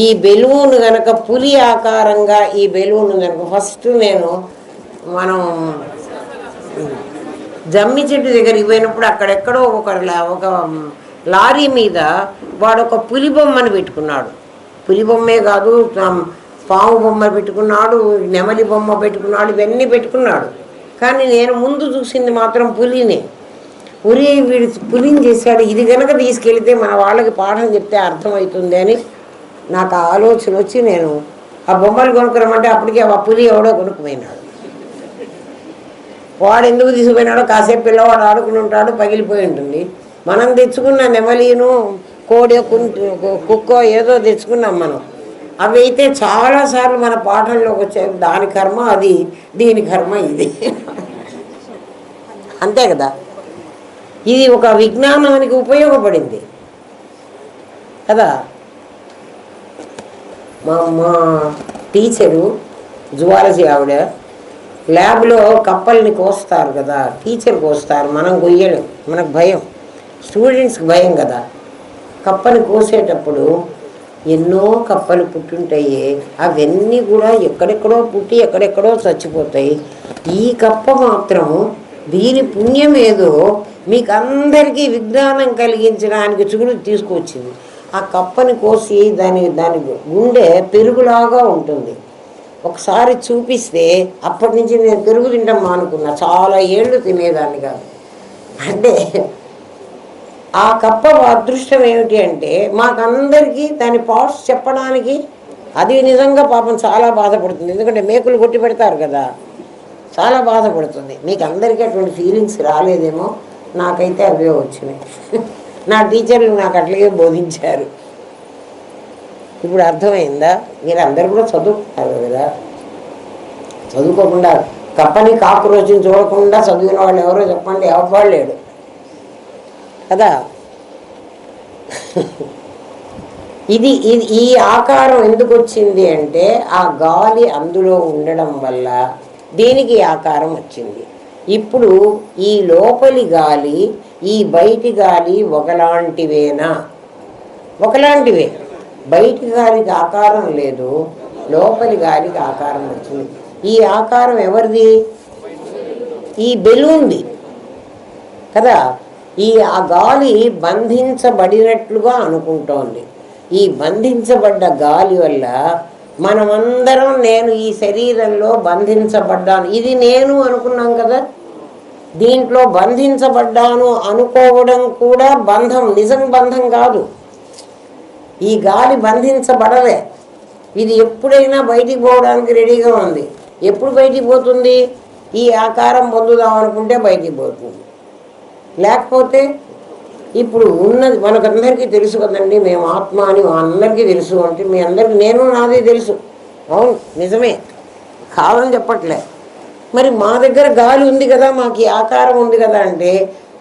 ఈ బెలూన్ గనక పులి ఆకారంగా ఈ బెలూన్ గనక ఫస్ట్ మనం జమ్మి చెట్టు దగ్గరికి పోయినప్పుడు అక్కడెక్కడో ఒక లారీ మీద వాడు ఒక పులి బొమ్మను పెట్టుకున్నాడు. పులి బొమ్మే కాదు, పాము బొమ్మ పెట్టుకున్నాడు, నెమలి బొమ్మ పెట్టుకున్నాడు, ఇవన్నీ పెట్టుకున్నాడు. కానీ నేను ముందు చూసింది మాత్రం పులినే. వీడు పులిని చేశాడు, ఇది కనుక తీసుకెళ్తే మన వాళ్ళకి పాఠం చెప్తే అర్థమవుతుంది అని నాకు ఆలోచన వచ్చి నేను ఆ బొమ్మలు కొనుక్కురమంటే అప్పటికే ఆ పులి ఎవడో కొనుక్కుపోయినాడు. వాడు ఎందుకు తీసుకుపోయినాడో కాసేపు పిల్లవాడు ఆడుకుని ఉంటాడు, పగిలిపోయి ఉంటుంది. మనం తెచ్చుకున్న నెమలీను కోడి కుక్కో ఏదో తెచ్చుకున్నాం మనం. అవి అయితే చాలాసార్లు మన పాఠంలోకి వచ్చాయి. దాని కర్మ అది, దీని కర్మ ఇది, అంతే కదా. ఇది ఒక విజ్ఞానానికి ఉపయోగపడింది కదా. మా టీచరు జువాలజీ ఆవిడ ల్యాబ్లో కప్పల్ని కోస్తారు కదా, టీచర్ కోస్తారు, మనం కొయ్యలేం, మనకు భయం, స్టూడెంట్స్కి భయం కదా. కప్పని కోసేటప్పుడు ఎన్నో కప్పలు పుట్టుంటాయి, అవన్నీ కూడా ఎక్కడెక్కడో పుట్టి ఎక్కడెక్కడో చచ్చిపోతాయి. ఈ కప్ప మాత్రం దీని పుణ్యం ఏదో మీకు అందరికీ విజ్ఞానం కలిగించడానికి చుగుడు తీసుకొచ్చింది. ఆ కప్పని కోసి దాని గుండె పెరుగులాగా ఉంటుంది. ఒకసారి చూపిస్తే అప్పటి నుంచి నేను పెరుగు తింటాం మానుకున్నా, చాలా ఏళ్ళు తినేదాన్ని కాదు. అంటే ఆ కప్ప అదృష్టం ఏమిటి అంటే మాకందరికీ దాని పార్ట్స్ చెప్పడానికి అది నిజంగా పాపం చాలా బాధపడుతుంది. ఎందుకంటే మేకులు కొట్టి పెడతారు కదా, చాలా బాధపడుతుంది. మీకు అందరికీ అటువంటి ఫీలింగ్స్ రాలేదేమో, నాకైతే అవే వచ్చినాయి. నా టీచర్లు నాకు అట్లాగే బోధించారు. ఇప్పుడు అర్థమైందా? మీరు అందరు కూడా చదువుకున్నారు కదా. చదువుకోకుండా కప్పని కాక్రోచ్ని చూడకుండా చదివిన వాళ్ళు ఎవరో చెప్పండి, ఎవరు లేడు కదా. ఈ ఆకారం ఎందుకు వచ్చింది అంటే ఆ గాలి అందులో ఉండడం వల్ల దీనికి ఆకారం వచ్చింది. ఇప్పుడు ఈ లోపలి గాలి ఈ బయటి గాలి ఒకలాంటివేనా? ఒకలాంటివే. బయటి గాలికి ఆకారం లేదు, లోపలి గాలికి ఆకారం వచ్చింది. ఈ ఆకారం ఎవరిది? ఈ బెలూన్ది కదా. ఆ గాలి బంధించబడినట్లుగా అనుకుంటోంది. ఈ బంధించబడ్డ గాలి వల్ల మనమందరం నేను ఈ శరీరంలో బంధించబడ్డాను, ఇది నేను అనుకున్నాం కదా. దీంట్లో బంధించబడ్డాను అనుకోవడం కూడా బంధం, నిజం బంధం కాదు. ఈ గాలి బంధించబడలే, ఇది ఎప్పుడైనా బయటికి పోవడానికి రెడీగా ఉంది. ఎప్పుడు బయటికి పోతుంది? ఈ ఆకారం పొందుదాం అనుకుంటే బయటికి పోతుంది. లేకపోతే ఇప్పుడు ఉన్నది మనకందరికీ తెలుసు కదండి, మేము ఆత్మ అని అందరికీ తెలుసు. అంటే మీ అందరికీ నేను నాది తెలుసు, అవును నిజమే, కావాలని చెప్పట్లే. మరి మా దగ్గర గాలి ఉంది కదా, మాకు ఈ ఆకారం ఉంది కదా అంటే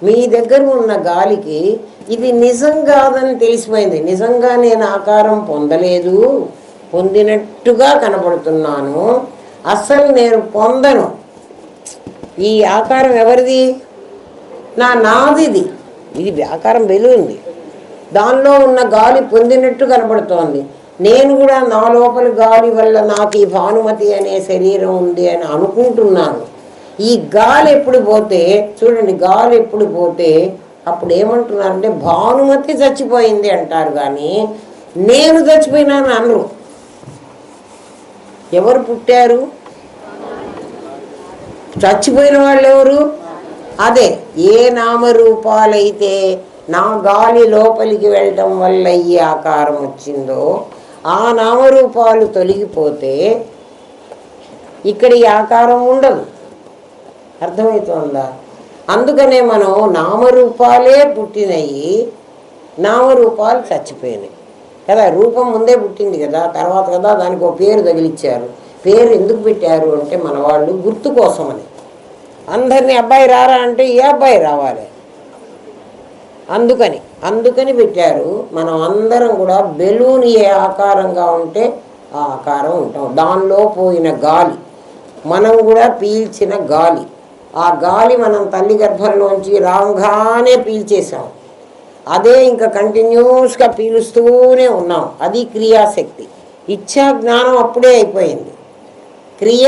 మీ దగ్గర ఉన్న గాలికి ఇది నిజం కాదని తెలిసిపోయింది. నిజంగా నేను ఆకారం పొందలేదు, పొందినట్టుగా కనపడుతున్నాను, అసలు నేను పొందను. ఈ ఆకారం ఎవరిది? నాదిది. ఇది ఆకారం బెలూన్ది, దానిలో ఉన్న గాలి పొందినట్టు కనపడుతోంది. నేను కూడా నా లోపల గాలి వల్ల నాకు ఈ భానుమతి అనే శరీరం ఉంది అని అనుకుంటున్నాను. ఈ గాలి ఎప్పుడు పోతే చూడండి, గాలి ఎప్పుడు పోతే అప్పుడు ఏమంటున్నారంటే భానుమతి చచ్చిపోయింది అంటారు, కానీ నేను చచ్చిపోయినాను అనరు. ఎవరు పుట్టారు? చచ్చిపోయిన వాళ్ళు ఎవరు? అదే ఏ నామరూపాలైతే నా గాలి లోపలికి వెళ్ళటం వల్ల ఈ ఆకారం వచ్చిందో ఆ నామరూపాలు తొలగిపోతే ఇక్కడ ఈ ఆకారం ఉండదు. అర్థమవుతుందా? అందుకనే మనం నామరూపాలే పుట్టినయి, నామరూపాలు చచ్చిపోయినాయి కదా. రూపం ముందే పుట్టింది కదా, తర్వాత కదా దానికి ఒక పేరు తగిలిచ్చారు. పేరు ఎందుకు పెట్టారు అంటే మన వాళ్ళు గుర్తు కోసమని. అందరినీ అబ్బాయి రారా అంటే ఏ అబ్బాయి రావాలి, అందుకని పెట్టారు. మనం అందరం కూడా బెలూన్ ఏ ఆకారంగా ఉంటే ఆ ఆకారం ఉంటాం. దానిలో పోయిన గాలి, మనం కూడా పీల్చిన గాలి, ఆ గాలి మనం తల్లి గర్భంలోంచి రాగానే పీల్చేసాం. అదే ఇంకా కంటిన్యూస్గా పీలుస్తూనే ఉన్నాం. అది క్రియాశక్తి. ఇచ్చా జ్ఞానం అప్పుడే అయిపోయింది, క్రియ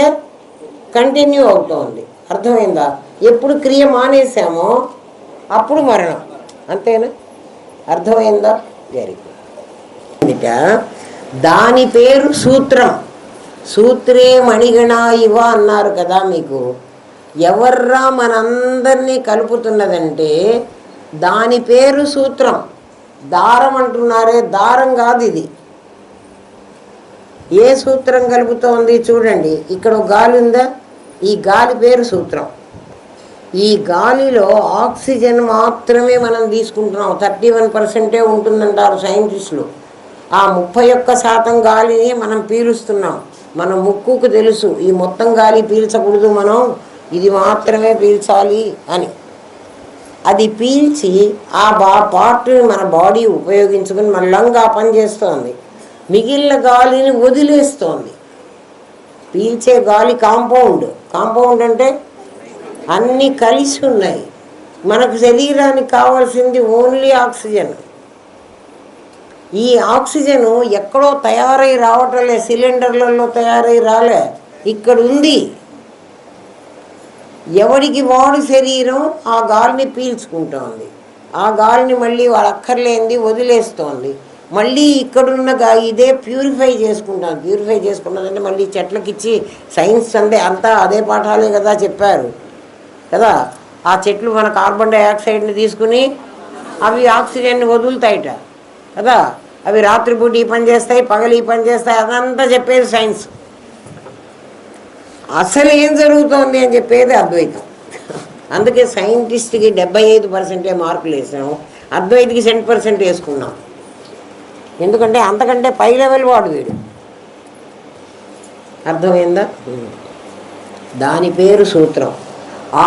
కంటిన్యూ అవుతోంది. అర్థమైందా? ఎప్పుడు క్రియ మానేసామో అప్పుడు మరణం. అంతేనా? అర్థమైందా? Very good. దాని పేరు సూత్రం. సూత్రే మణిగణ ఇవ అన్నారు కదా మీకు. ఎవర్రా మనందరినీ కలుపుతున్నదంటే దాని పేరు సూత్రం. దారం అంటున్నారే, దారం కాదు ఇది. ఏ సూత్రం కలుపుతోంది చూడండి. ఇక్కడ గాలి ఉందా, ఈ గాలి పేరు సూత్రం. ఈ గాలిలో ఆక్సిజన్ మాత్రమే మనం తీసుకుంటున్నాం. 31% ఉంటుందంటారు సైంటిస్టులు. ఆ 31% గాలిని మనం పీలుస్తున్నాం. మన ముక్కుకు తెలుసు ఈ మొత్తం గాలి పీల్చకూడదు, మనం ఇది మాత్రమే పీల్చాలి అని. అది పీల్చి ఆ పార్ట్ని మన బాడీ ఉపయోగించుకుని మన లంగ్ ఆ పని చేస్తోంది. మిగిలిన గాలిని వదిలేస్తోంది. పీల్చే గాలి కాంపౌండ్ అంటే అన్నీ కలిసి ఉన్నాయి. మనకు శరీరానికి కావాల్సింది ఓన్లీ ఆక్సిజన్. ఈ ఆక్సిజను ఎక్కడో తయారై రావటంలే, సిలిండర్లలో తయారై రాలే, ఇక్కడ ఉంది. ఎవడికి వాడు శరీరం ఆ గాలిని పీల్చుకుంటోంది. ఆ గాలిని మళ్ళీ వాడు అక్కర్లేంది వదిలేస్తోంది. మళ్ళీ ఇక్కడున్న ఇదే ప్యూరిఫై చేసుకుంటాం. ప్యూరిఫై చేసుకున్నదంటే మళ్ళీ చెట్లకిచ్చి సైన్స్ అంతా అదే పాఠాలే కదా చెప్పారు కదా. ఆ చెట్లు మన కార్బన్ డైఆక్సైడ్ని తీసుకుని అవి ఆక్సిజన్ని వదులుతాయిట కదా. అవి రాత్రిపూట ఈ పని చేస్తాయి, పగలు ఈ పని చేస్తాయి, అదంతా చెప్పేది సైన్స్. అసలు ఏం జరుగుతోంది అని చెప్పేది అద్వైతం. అందుకే సైంటిస్ట్కి 75% మార్కులు వేసాము, అద్వైతికి 100% వేసుకున్నాం. ఎందుకంటే అంతకంటే పై లెవెల్ వాడు వీడు. అర్థమైందా? దాని పేరు సూత్రం.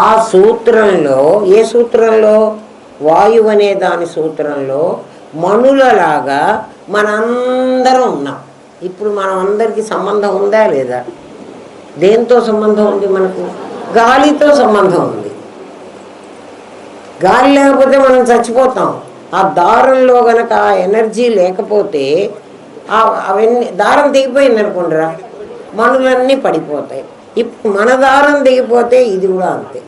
ఆ సూత్రంలో, ఏ సూత్రంలో? వాయువు అనే దాని సూత్రంలో మణులలాగా మనందరం ఉన్నాం. ఇప్పుడు మనం అందరికీ సంబంధం ఉందా లేదా? దేంతో సంబంధం ఉంది మనకు? గాలితో సంబంధం ఉంది. గాలి లేకపోతే మనం చచ్చిపోతాం. ఆ దారంలో గనక ఆ ఎనర్జీ లేకపోతే అవన్నీ, దారం దిగిపోయింది అనుకుంటారా, మనులన్నీ పడిపోతాయి. ఇప్పుడు మన దారం దిగిపోతే ఇది కూడా అంతే.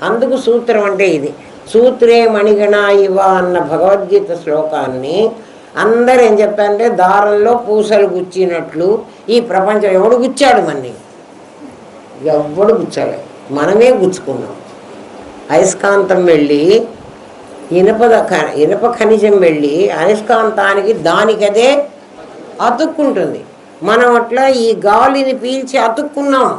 అందుకు సూత్రం అంటే ఇది. సూత్రే మణిగణ ఇవ అన్న భగవద్గీత శ్లోకాన్ని అందరూ ఏం చెప్పారంటే దారంలో పూసలు గుచ్చినట్లు ఈ ప్రపంచం. ఎవడు గుచ్చాడు మన్ని? ఎవ్వడు గుచ్చలే, మనమే గుచ్చుకున్నాం. అయస్కాంతం వెళ్ళి ఇనప ఖనిజం వెళ్ళి అయస్కాంతానికి దానికదే అతుక్కుంటుంది. మనం అట్లా ఈ గాలిని పీల్చి అతుక్కున్నాం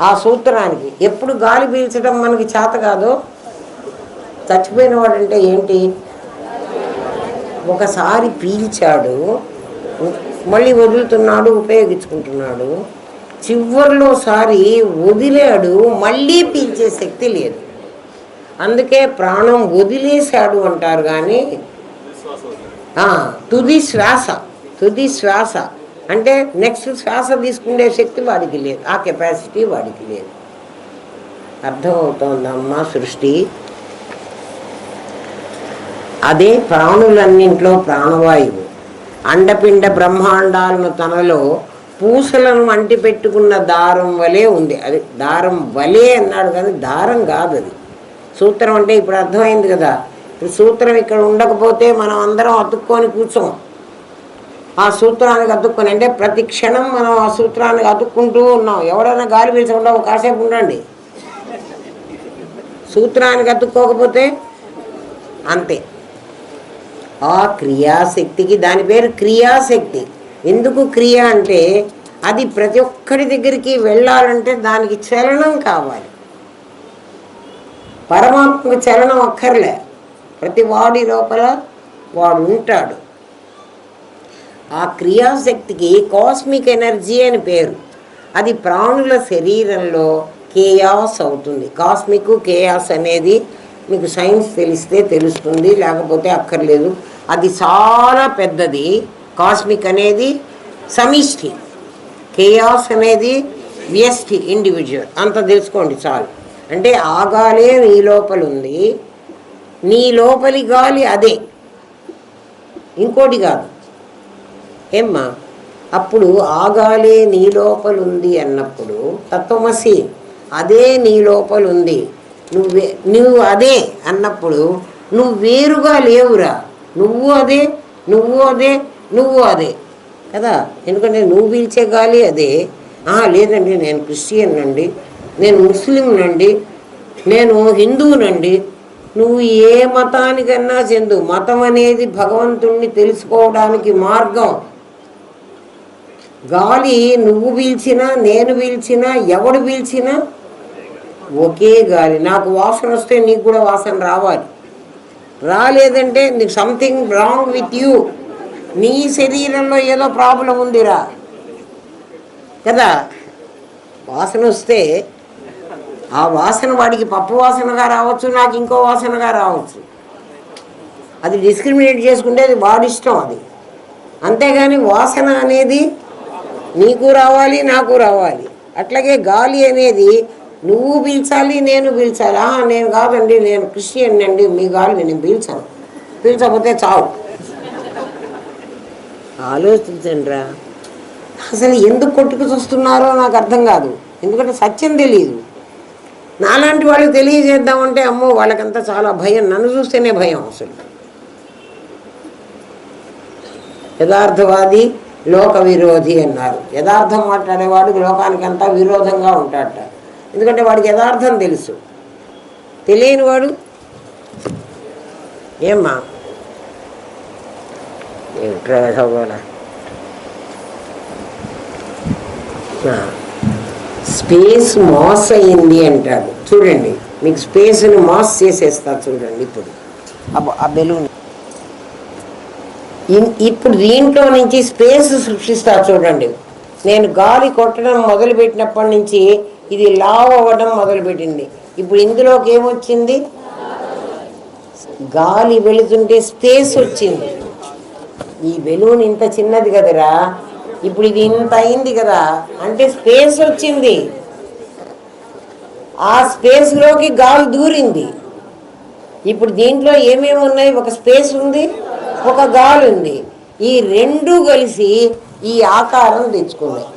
ఆ సూత్రానికి. ఎప్పుడు గాలి పీల్చడం మనకి చేత కాదో, చచ్చిపోయిన వాడంటే ఏంటి? ఒకసారి పీల్చాడు, మళ్ళీ వదులుతున్నాడు, ఉపయోగించుకుంటున్నాడు. చివరిలోసారి వదిలాడు, మళ్ళీ పీల్చే శక్తి లేదు. అందుకే ప్రాణం వదిలేశాడు అంటారు. కానీ తుది శ్వాస అంటే నెక్స్ట్ శ్వాస తీసుకునే శక్తి వాడికి లేదు, ఆ కెపాసిటీ వాడికి లేదు. అర్థమవుతోందమ్మా సృష్టి? అదే ప్రాణులన్నింట్లో ప్రాణవాయువు. అండపిండ బ్రహ్మాండాలను తనలో పూసలను అంటి పెట్టుకున్న దారం వలె ఉంది. అది దారం వలె అన్నాడు కానీ దారం కాదు అది. సూత్రం అంటే ఇప్పుడు అర్థమైంది కదా. ఇప్పుడు సూత్రం ఇక్కడ ఉండకపోతే మనం అందరం అతుక్కొని కూర్చోం. ఆ సూత్రానికి అతుక్కొని, అంటే ప్రతి క్షణం మనం ఆ సూత్రానికి అతుక్కుంటూ ఉన్నాం. ఎవరైనా గాలి పీల్చకుండా ఒక కాసేపు ఉండండి, సూత్రానికి అతుక్కోకపోతే అంతే. ఆ క్రియాశక్తికి, దాని పేరు క్రియాశక్తి. ఎందుకు క్రియ అంటే అది ప్రతి ఒక్కరి దగ్గరికి వెళ్ళాలంటే దానికి చలనం కావాలి. పరమాత్మకు చలనం అక్కర్లే, ప్రతి వాడి లోపల వాడు ఉంటాడు. ఆ క్రియాశక్తికి కాస్మిక్ ఎనర్జీ అని పేరు. అది ప్రాణుల శరీరంలో కేయాస్ అవుతుంది. కాస్మిక్ కేయాస్ అనేది మీకు సైన్స్ తెలిస్తే తెలుస్తుంది, లేకపోతే అక్కర్లేదు. అది చాలా పెద్దది. కాస్మిక్ అనేది సమిష్టి, కేయాస్ అనేది వ్యష్టి, ఇండివిజువల్. అంత తెలుసుకోండి చాలు. అంటే ఆగాలే నీ లోపల ఉంది, నీ లోపలి గాలి అదే, ఇంకోటి కాదు. ఏమ్మా? అప్పుడు ఆ గాలే నీ లోపలుంది అన్నప్పుడు తత్వమసి అదే నీ లోపలుంది, నువ్వు అదే అన్నప్పుడు నువ్వు వేరుగా లేవురా. నువ్వు అదే, నువ్వు అదే, నువ్వు అదే కదా. ఎందుకంటే నువ్వు పీల్చే గాలి అదే. లేదండి నేను క్రిస్టియన్ అండి, నేను ముస్లింనండి, నేను హిందువునండి. నువ్వు ఏ మతానికన్నా చెందు, మతం అనేది భగవంతుణ్ణి తెలుసుకోవడానికి మార్గం. గాలి నువ్వు పీల్చినా నేను పీల్చినా ఎవడు పీల్చినా ఒకే గాలి. నాకు వాసన వస్తే నీకు కూడా వాసన రావాలి. రాలేదంటే నీకు సంథింగ్ రాంగ్ విత్ యూ, నీ శరీరంలో ఏదో ప్రాబ్లం ఉందిరా కదా. వాసన వస్తే ఆ వాసన వాడికి పప్పు వాసనగా రావచ్చు, నాకు ఇంకో వాసనగా రావచ్చు. అది డిస్క్రిమినేట్ చేసుకుంటే అది వాడి ఇష్టం. అది అంతేగాని వాసన అనేది నీకు రావాలి, నాకు రావాలి. అట్లాగే గాలి అనేది నువ్వు పీల్చాలి, నేను పీల్చాలి. నేను కాదండి, నేను క్రిస్టియన్ అండి, మీ గాలి నేను పీల్చాను, పీల్చకపోతే చావు. ఆలోచించండిరా. అసలు ఎందుకు కొట్టుకు చూస్తున్నారో నాకు అర్థం కాదు. ఎందుకంటే సత్యం తెలియదు. నాలాంటి వాళ్ళకి తెలియజేద్దామంటే అమ్మో వాళ్ళకంతా చాలా భయం, నన్ను చూస్తేనే భయం. అసలు యథార్థవాది లోక విరోధి అన్నారు. యథార్థం మాట్లాడేవాడు లోకానికి అంతా విరోధంగా ఉంటాడట. ఎందుకంటే వాడికి యథార్థం తెలుసు. తెలియని వాడు ఏమ్మా స్పేస్ మాస్ అయింది అంటాడు. చూడండి, మీకు స్పేస్ని మాస్ చేసేస్తా చూడండి. ఇప్పుడు ఆ బెలూన్ ఇప్పుడు దీంట్లో నుంచి స్పేస్ సృష్టిస్తా చూడండి. నేను గాలి కొట్టడం మొదలుపెట్టినప్పటి నుంచి ఇది లావ్ అవ్వడం మొదలుపెట్టింది. ఇప్పుడు ఇందులోకి ఏమొచ్చింది? గాలి వెళుతుంటే స్పేస్ వచ్చింది. ఈ బెలూన్ ఇంత చిన్నది కదరా, ఇప్పుడు ఇది ఇంత అయింది కదా, అంటే స్పేస్ వచ్చింది. ఆ స్పేస్లోకి గాలి దూరింది. ఇప్పుడు దీంట్లో ఏమేమి ఉన్నాయి? ఒక స్పేస్ ఉంది, ఒక గాలి ఉంది. ఈ రెండు కలిసి ఈ ఆకారం తెచ్చుకున్నాయి.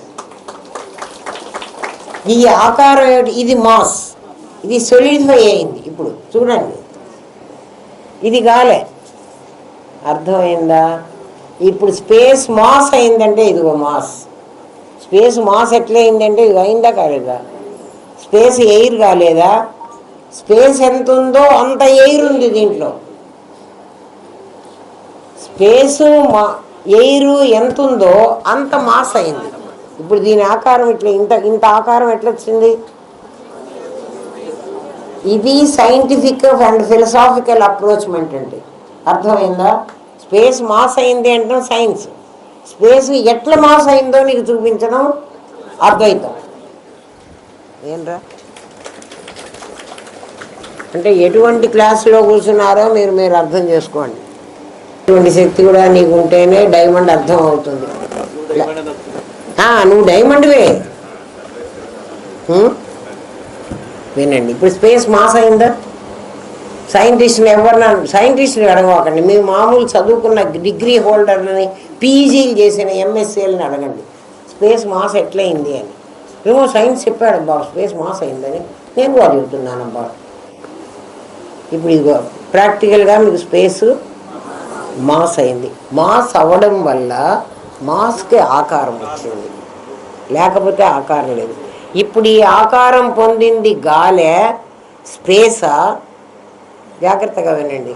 ఈ ఆకారం ఇది మాస్, ఇది సొలిడిఫై అయింది. ఇప్పుడు చూడండి, ఇది గాలే. అర్థమైందా? ఇప్పుడు స్పేస్ మాస్ అయిందంటే ఇదిగో మాస్. స్పేస్ మాస్ ఎట్లా అయిందంటే ఇది అయిందా కాలేదా? స్పేస్ ఎయిర్ కాలేదా? స్పేస్ ఎంత ఉందో అంత ఎయిర్ ఉంది దీంట్లో. స్పేసు ఎయిరు ఎంత ఉందో అంత మాస్ అయింది. ఇప్పుడు దీని ఆకారం ఇట్లా ఇంత ఆకారం ఎట్లా వచ్చింది? ఇది సైంటిఫిక్ అండ్ ఫిలసాఫికల్ అప్రోచ్మెంట్ అంటే. అర్థమైందా? స్పేస్ మాస్ అయింది అంటే సైన్స్. స్పేస్ ఎట్లా మాస్ అయిందో నీకు చూపించడం అద్వైతం. ఏంట్రా అంటే ఎటువంటి క్లాసులో కూర్చున్నారో మీరు అర్థం చేసుకోండి. ఎటువంటి శక్తి కూడా నీకు ఉంటేనే డైమండ్ అర్థం అవుతుంది. నువ్వు డైమండ్వే. వినండి, ఇప్పుడు స్పేస్ మాస్ అయిందా? సైంటిస్టులు అడగకండి. మీరు మామూలు చదువుకున్న డిగ్రీ హోల్డర్లని, పీజీలు చేసిన ఎంఎస్సీలని అడగండి స్పేస్ మాస్ ఎట్లయింది అని. ఏమో సైన్స్ చెప్పాడబ్బా స్పేస్ మాస్ అయిందని, నేను కూడా చెబుతున్నానబ్బా. ఇప్పుడు ఇదిగో ప్రాక్టికల్గా మీకు స్పేస్ మాస్ అయింది. మాస్ అవ్వడం వల్ల మాస్కి ఆకారం వచ్చింది, లేకపోతే ఆకారం లేదు. ఇప్పుడు ఈ ఆకారం పొందింది గాలే, స్పేసా? జాగ్రత్తగా వినండి,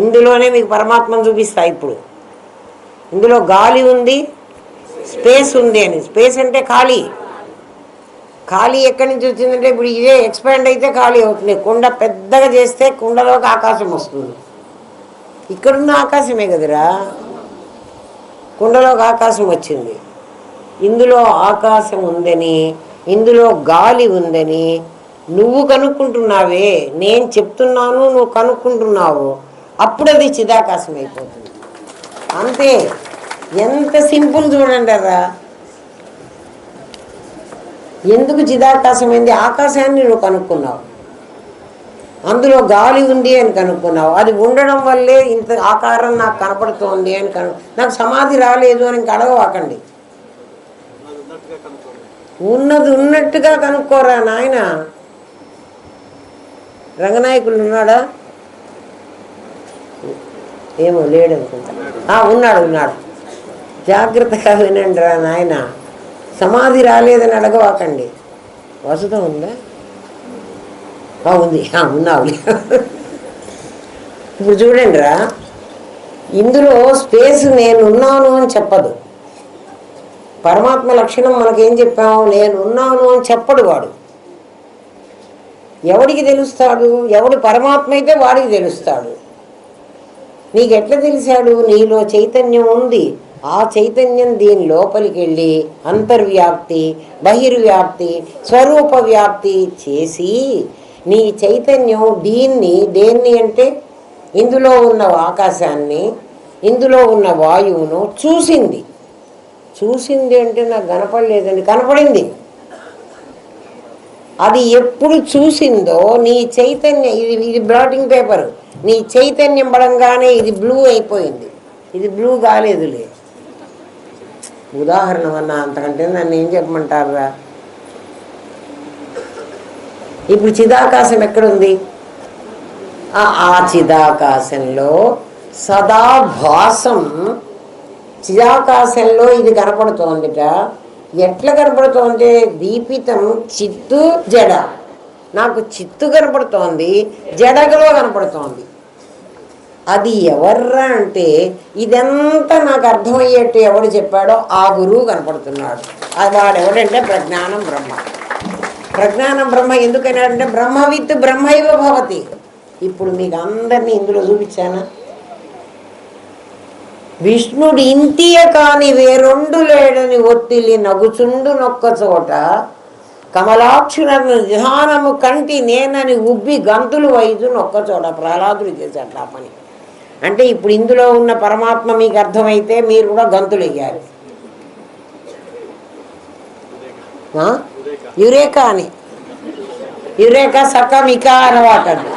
ఇందులోనే మీకు పరమాత్మను చూపిస్తా. ఇప్పుడు ఇందులో గాలి ఉంది, స్పేస్ ఉంది అని. స్పేస్ అంటే ఖాళీ. ఖాళీ ఎక్కడి నుంచి వచ్చిందంటే ఇప్పుడు ఇదే ఎక్స్పాండ్ అయితే ఖాళీ అవుతుంది. కుండ పెద్దగా చేస్తే కుండలోకి ఆకాశం వస్తుంది. ఇక్కడున్న ఆకాశమే కదరా, కుండలోకి ఆకాశం వచ్చింది. ఇందులో ఆకాశం ఉందని, ఇందులో గాలి ఉందని నువ్వు కనుక్కుంటున్నావే. నేను చెప్తున్నాను, నువ్వు కనుక్కుంటున్నావు. అప్పుడు అది చిదాకాశం అయిపోతుంది. అంతే. ఎంత సింపుల్ చూడండి అరా. ఎందుకు చిదాకాశమైంది? ఆకాశాన్ని నువ్వు కనుక్కున్నావు. అందులో గాలి ఉంది అని కనుక్కున్నావు, అది ఉండడం వల్లే ఇంత ఆకారం నాకు కనపడుతోంది అని నాకు సమాధి రాలేదు అని ఇంక అడగవాకండి. ఉన్నది ఉన్నట్టుగా కనుక్కోరా నాయన. రంగనాయకులు ఉన్నాడా? ఏమో లేడనుకుంటా. ఉన్నాడు. జాగ్రత్తగా వినండి రా నాయన. సమాధి రాలేదని అడగవాకండి. వసతం ఉందా? ఉంది. ఉన్నావు. ఇప్పుడు చూడండి రా, ఇందులో స్పేస్ నేనున్నాను అని చెప్పదు. పరమాత్మ లక్షణం మనకేం చెప్పాము? నేనున్నాను అని చెప్పడు వాడు. ఎవడికి తెలుస్తాడు? ఎవడు పరమాత్మ అయితే వాడికి తెలుస్తాడు. నీకు ఎట్లా తెలిసాడు? నీలో చైతన్యం ఉంది. ఆ చైతన్యం దీని లోపలికి వెళ్ళి అంతర్వ్యాప్తి, బహిర్వ్యాప్తి, స్వరూప వ్యాప్తి చేసి నీ చైతన్యం దేన్ని అంటే ఇందులో ఉన్న ఆకాశాన్ని, ఇందులో ఉన్న వాయువును చూసింది. అంటే నాకు కనపడలేదండి, కనపడింది. అది ఎప్పుడు చూసిందో నీ చైతన్యం, ఇది బ్లాటింగ్ పేపర్, నీ చైతన్యం పడంగానే ఇది బ్లూ అయిపోయింది. ఇది బ్లూ కాలేదులే. ఉదాహరణ అన్నా, అంతకంటే నన్ను ఏం చెప్పమంటారా? ఇప్పుడు చిదాకాశం ఎక్కడుంది? ఆ చిదాకాశంలో సదాభాసం, చిదాకాశంలో ఇది కనపడుతోందిట. ఎట్లా కనపడుతోంది? దీపితం చిత్తు జడ. నాకు చిత్తు కనపడుతోంది, జడగలో కనపడుతోంది. అది ఎవర్రా అంటే ఇదంతా నాకు అర్థమయ్యేట్టు ఎవడు చెప్పాడో ఆ గురువు కనపడుతున్నాడు. అది వాడెవడంటే ప్రజ్ఞానం బ్రహ్మ. ప్రజ్ఞానం బ్రహ్మ ఎందుకన్నాడంటే బ్రహ్మవిత్ బ్రహ్మైవ భవతి. ఇప్పుడు మీకు అందరినీ ఇందులో చూపించానా? విష్ణుడు ఇంతియ కాని వేరొండు లేడని ఒత్తిలి నగుచుండు నొక్క చోట కమలాక్షులను ధ్యానము కంటి నేనని ఉబ్బి గంతులు వైదు నొక్క చోట. ప్రహ్లాదుడు చేశాడు ఆ పని. అంటే ఇప్పుడు ఇందులో ఉన్న పరమాత్మ మీకు అర్థమైతే మీరు కూడా గంతులు వెయ్యాలి. యురేకా అని, యురేకా సకమిక అనవాకండి.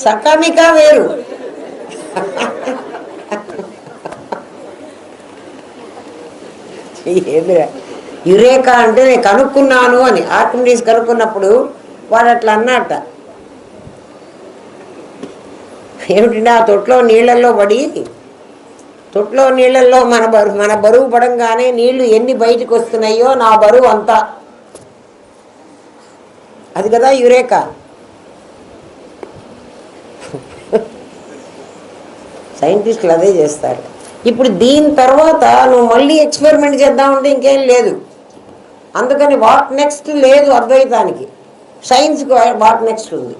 సకమిక వేరు. యురేకా అంటే నేను కనుక్కున్నాను అని. ఆర్కిమిడీస్ కనుక్కున్నప్పుడు వాడు అట్లా అన్నట్ట. ఏమిటంటే ఆ తొట్లో నీళ్ళల్లో పడి, తొట్లో నీళ్ళల్లో మన బరువు పడంగానే నీళ్లు ఎన్ని బయటకు వస్తున్నాయో నా బరువు అంతా. అది కదా యురేకా. సైంటిస్టులు అదే చేస్తారు. ఇప్పుడు దీని తర్వాత నువ్వు మళ్ళీ ఎక్స్పెరిమెంట్ చేద్దామంటే ఇంకేం లేదు. అందుకని వాట్ నెక్స్ట్ లేదు అద్వైతానికి. సైన్స్కి వాట్ నెక్స్ట్ ఉంది.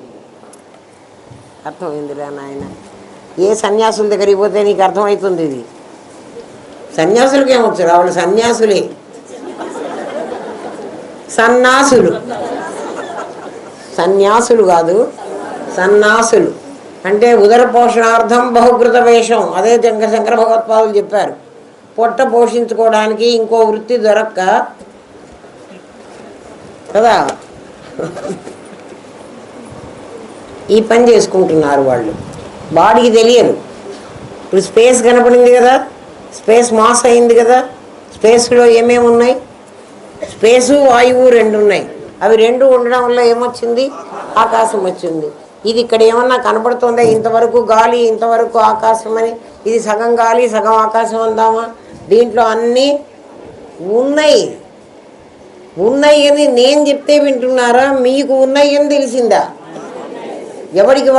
అర్థమైందిరా నాయన. ఏ సన్యాసుల దగ్గరికి పోతే నీకు అర్థమవుతుంది. ఇది సన్యాసులకి ఏమొచ్చు? వాళ్ళు సన్యాసులే, సన్నాసులు. సన్యాసులు కాదు, సన్నాసులు అంటే ఉదర పోషణార్థం బహుకృత వేషం. అదే శంకర భగవత్పాదులు చెప్పారు. పొట్ట పోషించుకోవడానికి ఇంకో వృత్తి దొరక్క కదా ఈ పని చేసుకుంటున్నారు వాళ్ళు. బాడీకి తెలియదు. ఇప్పుడు స్పేస్ కనపడింది కదా, స్పేస్ మాస్ అయింది కదా. స్పేస్లో ఏమేమి ఉన్నాయి? స్పేసు వాయువు రెండు ఉన్నాయి. అవి రెండు ఉండడం వల్ల ఏమొచ్చింది? ఆకాశం వచ్చింది. ఇది ఇక్కడ ఏమన్నా కనపడుతుందా? ఇంతవరకు గాలి, ఇంతవరకు ఆకాశం అని. ఇది సగం గాలి సగం ఆకాశం అందామా? దీంట్లో అన్నీ ఉన్నాయి. అని నేను చెప్తే వింటున్నారా? మీకు ఉన్నాయని తెలిసిందా? ఎవడికి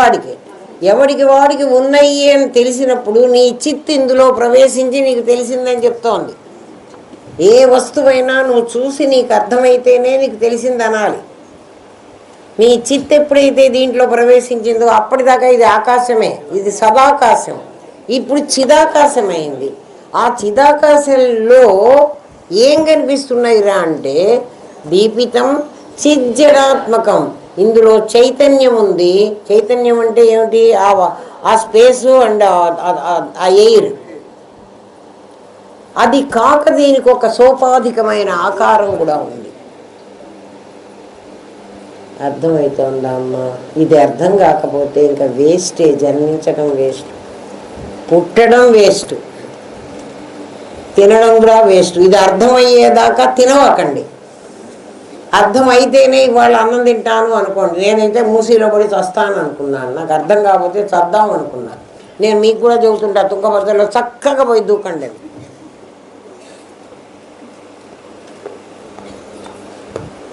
వాడికి ఉన్నాయి అని తెలిసినప్పుడు నీ చిత్తు ఇందులో ప్రవేశించి నీకు తెలిసిందని చెప్తోంది. ఏ వస్తువైనా నువ్వు చూసి నీకు అర్థమైతేనే నీకు తెలిసింది అనాలి. నీ చిత్తు ఎప్పుడైతే దీంట్లో ప్రవేశించిందో అప్పటిదాకా ఇది ఆకాశమే, ఇది సదాకాశం. ఇప్పుడు చిదాకాశమైంది. ఆ చిదాకాశంలో ఏం కనిపిస్తున్నాయిరా అంటే దీపితం చిజ్జడాత్మకం. ఇందులో చైతన్యం ఉంది. చైతన్యం అంటే ఏమిటి? ఆ స్పేసు అండ్ ఆ ఎయిర్. అది కాక దీనికి ఒక సోపాధికమైన ఆకారం కూడా ఉంది. అర్థమవుతుందా అమ్మా? ఇది అర్థం కాకపోతే ఇంకా వేస్టే, జన్మించడం వేస్ట్, పుట్టడం వేస్ట్, తినడం కూడా వేస్ట్. ఇది అర్థమయ్యేదాకా తినవకండి. అర్థమైతేనే ఇవాళ అన్నం తింటాను అనుకోండి. నేనైతే మూసీలో పడి చస్తాను అనుకున్నాను. నాకు అర్థం కాకపోతే చద్దాం అనుకున్నాను. నేను మీకు కూడా చెబుతుంటా, తుంగభద్రలో చక్కగా పోయి దూకండి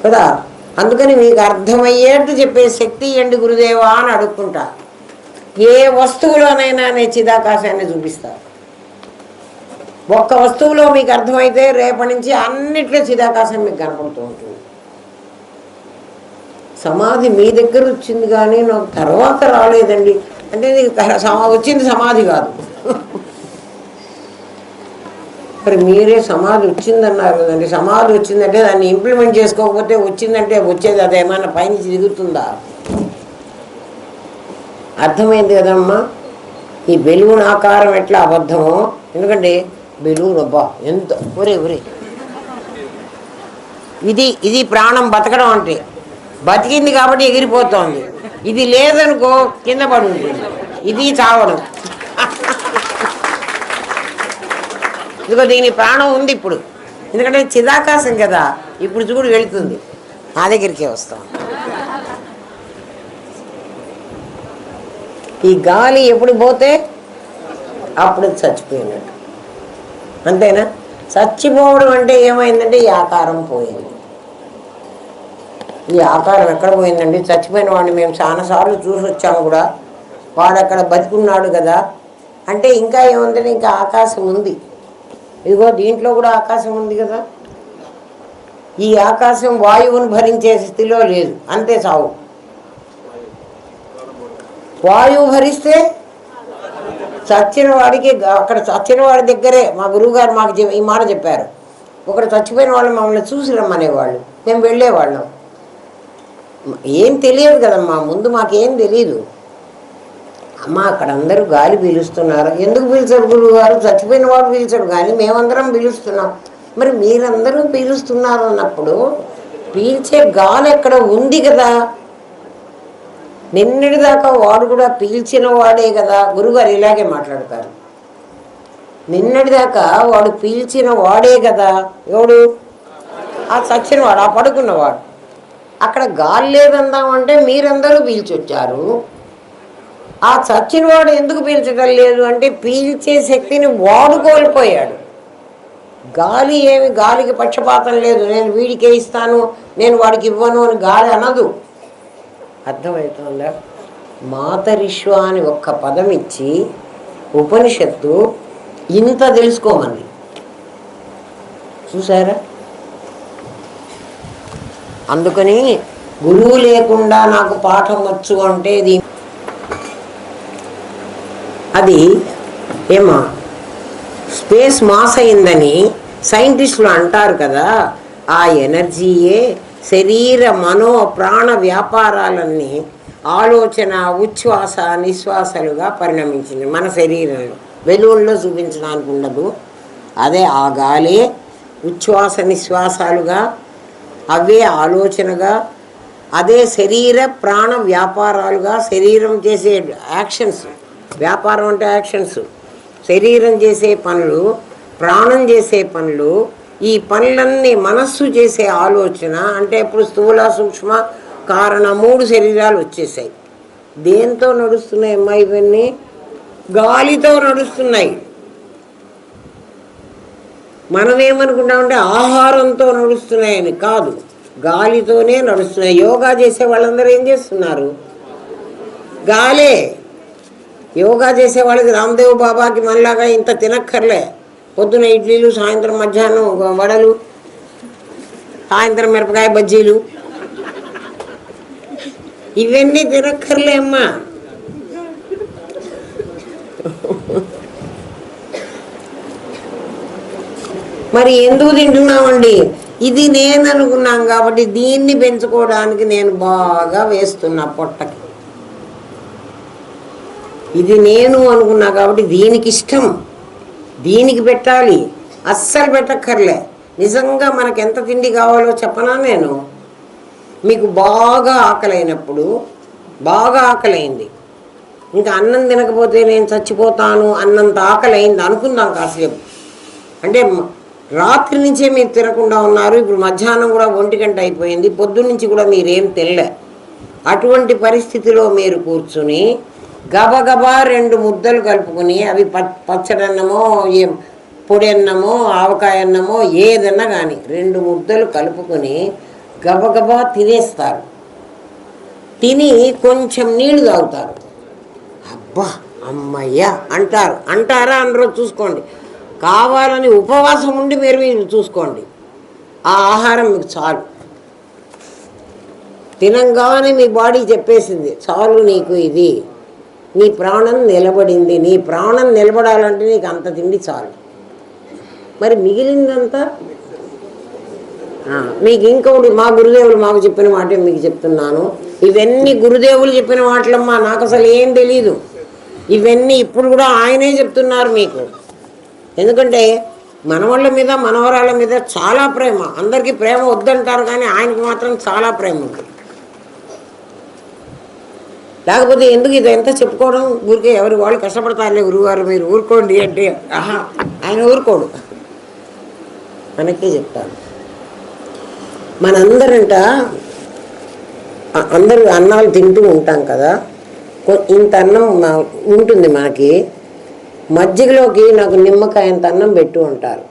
కదా. అందుకని మీకు అర్థమయ్యేట్టు చెప్పే శక్తి ఇవ్వండి గురుదేవా అని అడుక్కుంటా. ఏ వస్తువులోనైనా నేను చిదాకాశాన్ని చూపిస్తాను. ఒక్క వస్తువులో మీకు అర్థమైతే రేపటి నుంచి అన్నిట్లో చిదాకాశం మీకు కనపడుతూ ఉంటుంది. సమాధి మీ దగ్గర వచ్చింది కానీ నాకు తర్వాత రాలేదండి అంటే నీకు వచ్చింది సమాధి కాదు. మరి మీరే సమాధి వచ్చిందన్నారు కదండి. సమాధి వచ్చిందంటే దాన్ని ఇంప్లిమెంట్ చేసుకోకపోతే వచ్చిందంటే వచ్చేది అదేమన్నా పైనుంచి దిగుతుందా? అర్థమైంది కదమ్మా. ఈ బెలూన్ ఆకారం ఎట్లా అబద్ధమో, ఎందుకంటే బెలూన్ అబ్బా ఎంత ఒరే ఇది ప్రాణం బతకడం అంటే బతికింది కాబట్టి ఎగిరిపోతోంది. ఇది లేదనుకో కింద పడి ఉంటుంది. ఇది చావడం. ఇదిగో దీని ప్రాణం ఉంది ఇప్పుడు, ఎందుకంటే చిదాకాశం కదా. ఇప్పుడు చూడు వెళుతుంది, నా దగ్గరికే వస్తాం. ఈ గాలి ఎప్పుడు పోతే అప్పుడు చచ్చిపోయినట్టు, అంతేనా? చచ్చిపోవడం అంటే ఏమైందంటే ఈ ఆకారం పోయింది. ఈ ఆకారం ఎక్కడ పోయిందండి? చచ్చిపోయిన వాడిని మేము చాలాసార్లు చూసి వచ్చాము కూడా. వాడు అక్కడ బతికున్నాడు కదా అంటే ఇంకా ఏముందంటే ఇంకా ఆకాశం ఉంది. ఇదిగో దీంట్లో కూడా ఆకాశం ఉంది కదా. ఈ ఆకాశం వాయువును భరించే స్థితిలో లేదు, అంతే చావు. వాయువు భరిస్తే చచ్చిన వాడికి, అక్కడ చచ్చిన వాడి దగ్గరే మా గురువుగారు మాకు ఈ మాట చెప్పారు. ఒకడు చచ్చిపోయిన వాళ్ళు మమ్మల్ని చూసి రమ్మనేవాళ్ళు, మేము వెళ్ళేవాళ్ళం. ఏం తెలియదు కదమ్మా, ముందు మాకేం తెలియదు. అమ్మ అక్కడ అందరూ గాలి పీలుస్తున్నారు. ఎందుకు పీల్చారు గురువు గారు? చచ్చిపోయిన వాడు పీల్చాడు కానీ మేమందరం పీలుస్తున్నాం. మరి మీరందరూ పీలుస్తున్నారు అన్నప్పుడు పీల్చే గాలి ఎక్కడ ఉంది కదా. నిన్నటిదాకా వాడు కూడా పీల్చిన వాడే కదా. గురువుగారు ఇలాగే మాట్లాడతారు. నిన్నటిదాకా వాడు పీల్చిన వాడే కదా. ఎవడు? ఆ చచ్చినవాడు, ఆ పడుకున్నవాడు. అక్కడ గాలి లేదందామంటే మీరందరూ పీల్చొచ్చారు. ఆ చచ్చినవాడు ఎందుకు పీల్చడం లేదు అంటే పీల్చే శక్తిని వాడు కోల్పోయాడు. గాలి గాలికి పక్షపాతం లేదు. నేను వీడికే ఇస్తాను, నేను వాడికి ఇవ్వను అని గాలి అనదు. అర్థమవుతుందా? మాతరిష్వ అని ఒక్క పదం ఇచ్చి ఉపనిషత్తు ఇంత తెలుసుకోమంది. చూసారా? అందుకని గురువు లేకుండా నాకు పాఠం వచ్చు అంటే అది ఏమో స్పేస్ మాస్ అయిందని సైంటిస్టులు అంటారు కదా. ఆ ఎనర్జీయే శరీర మనో ప్రాణ వ్యాపారాలన్నీ ఆలోచన ఉచ్ఛ్వాస నిశ్వాసలుగా పరిణమించింది మన శరీరంలో. బెలూన్లో చూపించడానికి ఉండదు. అదే ఆ గాలే ఉచ్ఛ్వాస నిశ్వాసాలుగా, అవే ఆలోచనగా, అదే శరీర ప్రాణ వ్యాపారాలుగా. శరీరం చేసే యాక్షన్స్, వ్యాపారం అంటే యాక్షన్స్, శరీరం చేసే పనులు, ప్రాణం చేసే పనులు, ఈ పనులన్నీ మనస్సు చేసే ఆలోచన. అంటే ఇప్పుడు స్థూల సూక్ష్మ కారణ 3 శరీరాలు వచ్చేసాయి. దేంతో నడుస్తున్నాయి అమ్మా ఇవన్నీ? గాలితో నడుస్తున్నాయి. మనం ఏమనుకుంటామంటే ఆహారంతో నడుస్తున్నాయని కాదు, గాలితోనే నడుస్తున్నాయి. యోగా చేసే వాళ్ళందరూ ఏం చేస్తున్నారు? గాలే. యోగా చేసే వాళ్ళకి రామ్దేవ్ బాబాకి మనలాగా ఇంత తినక్కర్లే. పొద్దున ఇడ్లీలు, సాయంత్రం మధ్యాహ్నం వడలు, సాయంత్రం మిరపకాయ బజ్జీలు, ఇవన్నీ తినక్కర్లే అమ్మా. మరి ఎందుకు తింటున్నామండి? ఇది నేను అనుకున్నాం కాబట్టి దీన్ని పెంచుకోవడానికి నేను బాగా వేస్తున్నా పొట్టకి. ఇది నేను అనుకున్నా కాబట్టి దీనికి ఇష్టం, దీనికి పెట్టాలి. అస్సలు పెట్టక్కర్లే. నిజంగా మనకు ఎంత తిండి కావాలో చెప్పనా నేను? మీకు బాగా ఆకలైనప్పుడు, బాగా ఆకలైంది, ఇంకా అన్నం తినకపోతే నేను చచ్చిపోతాను అన్నంత ఆకలైంది అనుకుందాం కాసేపు. అంటే రాత్రి నుంచే మీరు తినకుండా ఉన్నారు, ఇప్పుడు మధ్యాహ్నం కూడా 1 గంట అయిపోయింది, పొద్దున్నుంచి కూడా మీరేం తినలే. అటువంటి పరిస్థితిలో మీరు కూర్చుని గబగబా 2 ముద్దలు కలుపుకొని, అవి పచ్చడన్నమో పొడి అన్నమో ఆవకాయ అన్నమో ఏదన్నా కానీ 2 ముద్దలు కలుపుకొని గబగబా తినేస్తారు. తిని కొంచెం నీళ్లు తాగుతారు. అబ్బా అమ్మయ్యా అంటారా అందరూ చూసుకోండి. కావాలని ఉపవాసం ఉండి మీరు చూసుకోండి, ఆ ఆహారం మీకు చాలు. తినంగానే మీ బాడీ చెప్పేసింది చాలు నీకు, ఇది నీ ప్రాణం నిలబడింది. నీ ప్రాణం నిలబడాలంటే నీకు అంత తిండి చాలు. మరి మిగిలిందంతా మీకు ఇంకొకటి, మా గురుదేవులు మాకు చెప్పిన మాట మీకు చెప్తున్నాను. ఇవన్నీ గురుదేవులు చెప్పిన మాటలమ్మా, నాకు అసలు ఏం తెలీదు. ఇవన్నీ ఇప్పుడు కూడా ఆయనే చెప్తున్నారు మీకు. ఎందుకంటే మనవాళ్ళ మీద మనవరాళ్ళ మీద చాలా ప్రేమ. అందరికీ ప్రేమ వద్దంటారు, కానీ ఆయనకు మాత్రం చాలా ప్రేమ ఉంది. లేకపోతే ఎందుకు ఇదంతా చెప్పుకోవడం, ఊరికే ఎవరు వాళ్ళు కష్టపడతారులే గురువుగారు మీరు ఊరుకోండి అంటే ఆయన ఊరుకోడు, మనకే చెప్తాడు. మనందరంట అందరూ అన్నాలు తింటూ ఉంటాం కదా, ఇంత అన్నం ఉంటుంది మనకి, మజ్జిగలోకి నాకు నిమ్మకాయంత అన్నం పెట్టు అంటారు.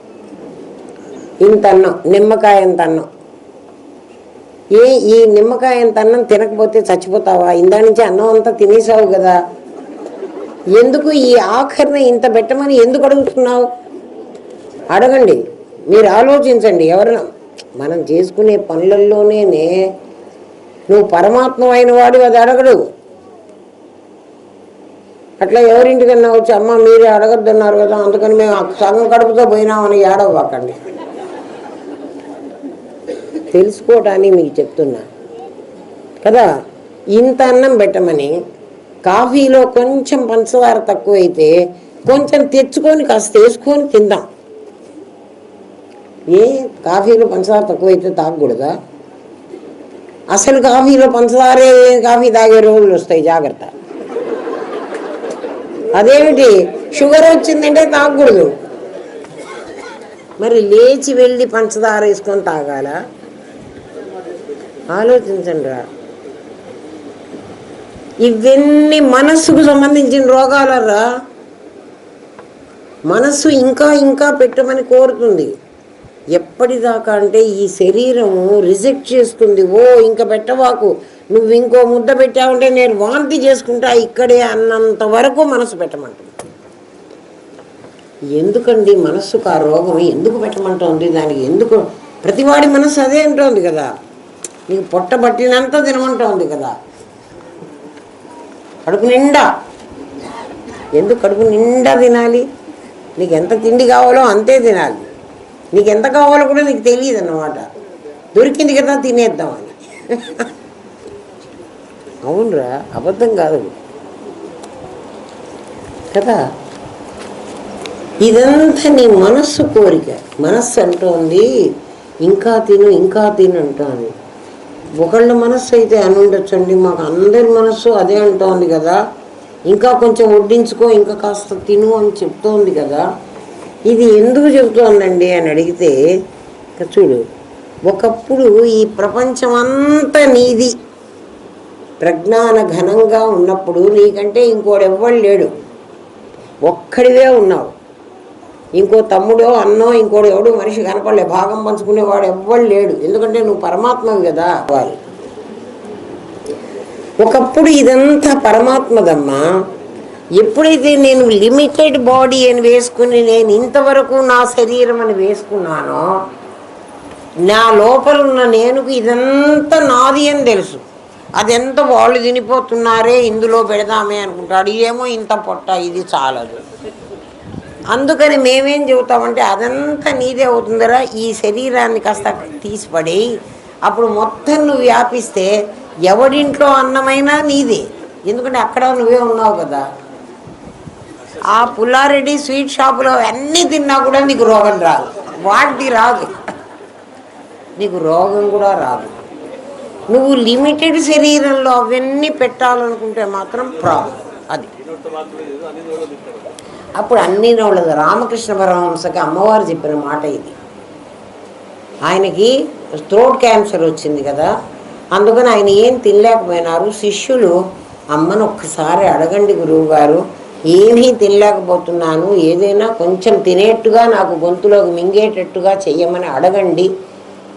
ఇంత అన్నం, నిమ్మకాయంత అన్నం. ఈ నిమ్మకాయంత అన్నం తినకపోతే చచ్చిపోతావా? ఇందా నుంచి అన్నం అంతా తినేసావు కదా, ఎందుకు ఈ ఆఖరిని ఇంత పెట్టమని ఎందుకు అడుగుతున్నావు? అడగండి, మీరు ఆలోచించండి. ఎవరైనా మనం చేసుకునే పనులలోనే నువ్వు పరమాత్మ అయిన వాడు అది అడగడు. అట్లా ఎవరింటికన్నా వచ్చి అమ్మ మీరే అడగద్దన్నారు కదా అందుకని మేము సగం కడుపుతో పోయినామని ఏడవకండి. తెలుసుకోవటానికి మీకు చెప్తున్నా కదా. ఇంత అన్నం పెట్టమని, కాఫీలో కొంచెం పంచదార తక్కువైతే కొంచెం తెచ్చుకొని కాస్త వేసుకొని తిందాం. కాఫీలో పంచదార తక్కువైతే తాగకూడదా? అసలు కాఫీలో పంచదారే కాఫీ తాగే రోజులు వస్తాయి, జాగ్రత్త. అదేమిటి షుగర్ వచ్చిందంటే తాగకూడదు, మరి లేచి వెళ్ళి పంచదార వేసుకొని తాగాల? ఆలోచించండి రా. ఇవన్నీ మనస్సుకు సంబంధించిన రోగాలరా. మనస్సు ఇంకా ఇంకా పెట్టమని కోరుతుంది. ఎప్పటిదాకా అంటే ఈ శరీరము రిజెక్ట్ చేస్తుంది. ఇంకా పెట్టవాకు, నువ్వు ఇంకో ముద్ద పెట్టావంటే నేను వాంతి చేసుకుంటా ఇక్కడే అన్నంత వరకు మనసు పెట్టమంటుంది. ఎందుకండి మనస్సుకు ఆ రోగం ఎందుకు పెట్టమంటోంది? దానికి ఎందుకు? ప్రతివాడి మనసు అదే అంటోంది కదా, నీకు పొట్టబట్టినంత తినమంటోంది కదా, కడుపు నిండా. ఎందుకు కడుపు నిండా తినాలి? నీకు ఎంత తిండి కావాలో అంతే తినాలి. నీకు ఎంత కావాలో కూడా నీకు తెలియదు అన్నమాట. దొరికింది కదా తినేద్దామని. అవునరా, అబద్ధం కాదు కదా. ఇదంతా నీ మనస్సు కోరిక. మనస్సు అంటోంది ఇంకా తిను ఇంకా తిను అంటోంది. ఒకళ్ళ మనస్సు అయితే అని ఉండొచ్చండి, మాకు అందరి మనస్సు అదే అంటోంది కదా, ఇంకా కొంచెం వడ్డించుకో ఇంకా కాస్త తిను అని చెప్తోంది కదా. ఇది ఎందుకు చెబుతోందండి అని అడిగితే, చూడు, ఒకప్పుడు ఈ ప్రపంచం అంతా నీది, ప్రజ్ఞాన ఘనంగా ఉన్నప్పుడు నీకంటే ఇంకోడెవ్వడు లేడు, ఒక్కడివే ఉన్నావు. ఇంకో తమ్ముడో అన్నో ఇంకోడు ఎవడు మనిషి కనపడలే, భాగం పంచుకునేవాడు ఎవ్వడు లేడు. ఎందుకంటే నువ్వు పరమాత్మవి కదా. వారు ఒకప్పుడు ఇదంతా పరమాత్మదమ్మా. ఎప్పుడైతే నేను లిమిటెడ్ బాడీ అని వేసుకుని నేను ఇంతవరకు నా శరీరం అని వేసుకున్నానో, నా లోపల ఉన్న నేనుకు ఇదంతా నాది అని తెలుసు. అదెంత వాళ్ళు తినిపోతున్నారే ఇందులో పెడదామే అనుకుంటాడు, ఇదేమో ఇంత పొట్ట, ఇది చాలదు. అందుకని మేమేం చెబుతామంటే అదంతా నీదే అవుతుందరా, ఈ శరీరాన్ని కాస్త తీసిపడి అప్పుడు మొత్తం నువ్వు వ్యాపిస్తే ఎవడింట్లో అన్నమైనా నీదే. ఎందుకంటే అక్కడ నువ్వే ఉన్నావు కదా. ఆ పుల్లారెడ్డి స్వీట్ షాపులో అన్నీ తిన్నా కూడా నీకు రోగం రాదు, వాటి రాదు, నీకు రోగం కూడా రాదు. నువ్వు లిమిటెడ్ శరీరంలో అవన్నీ పెట్టాలనుకుంటే మాత్రం ప్రాబ్లం అది. అప్పుడు అన్ని నోళ్ళదు. రామకృష్ణ పరమహంసకి అమ్మవారు చెప్పిన మాట ఇది. ఆయనకి థ్రోట్ క్యాన్సర్ వచ్చింది కదా, అందుకని ఆయన ఏం తినలేకపోయినారు. శిష్యులు అమ్మను ఒక్కసారి అడగండి గురువు గారు, ఏమీ తినలేకపోతున్నాను, ఏదైనా కొంచెం తినేట్టుగా నాకు గొంతులోకి మింగేటట్టుగా చెయ్యమని అడగండి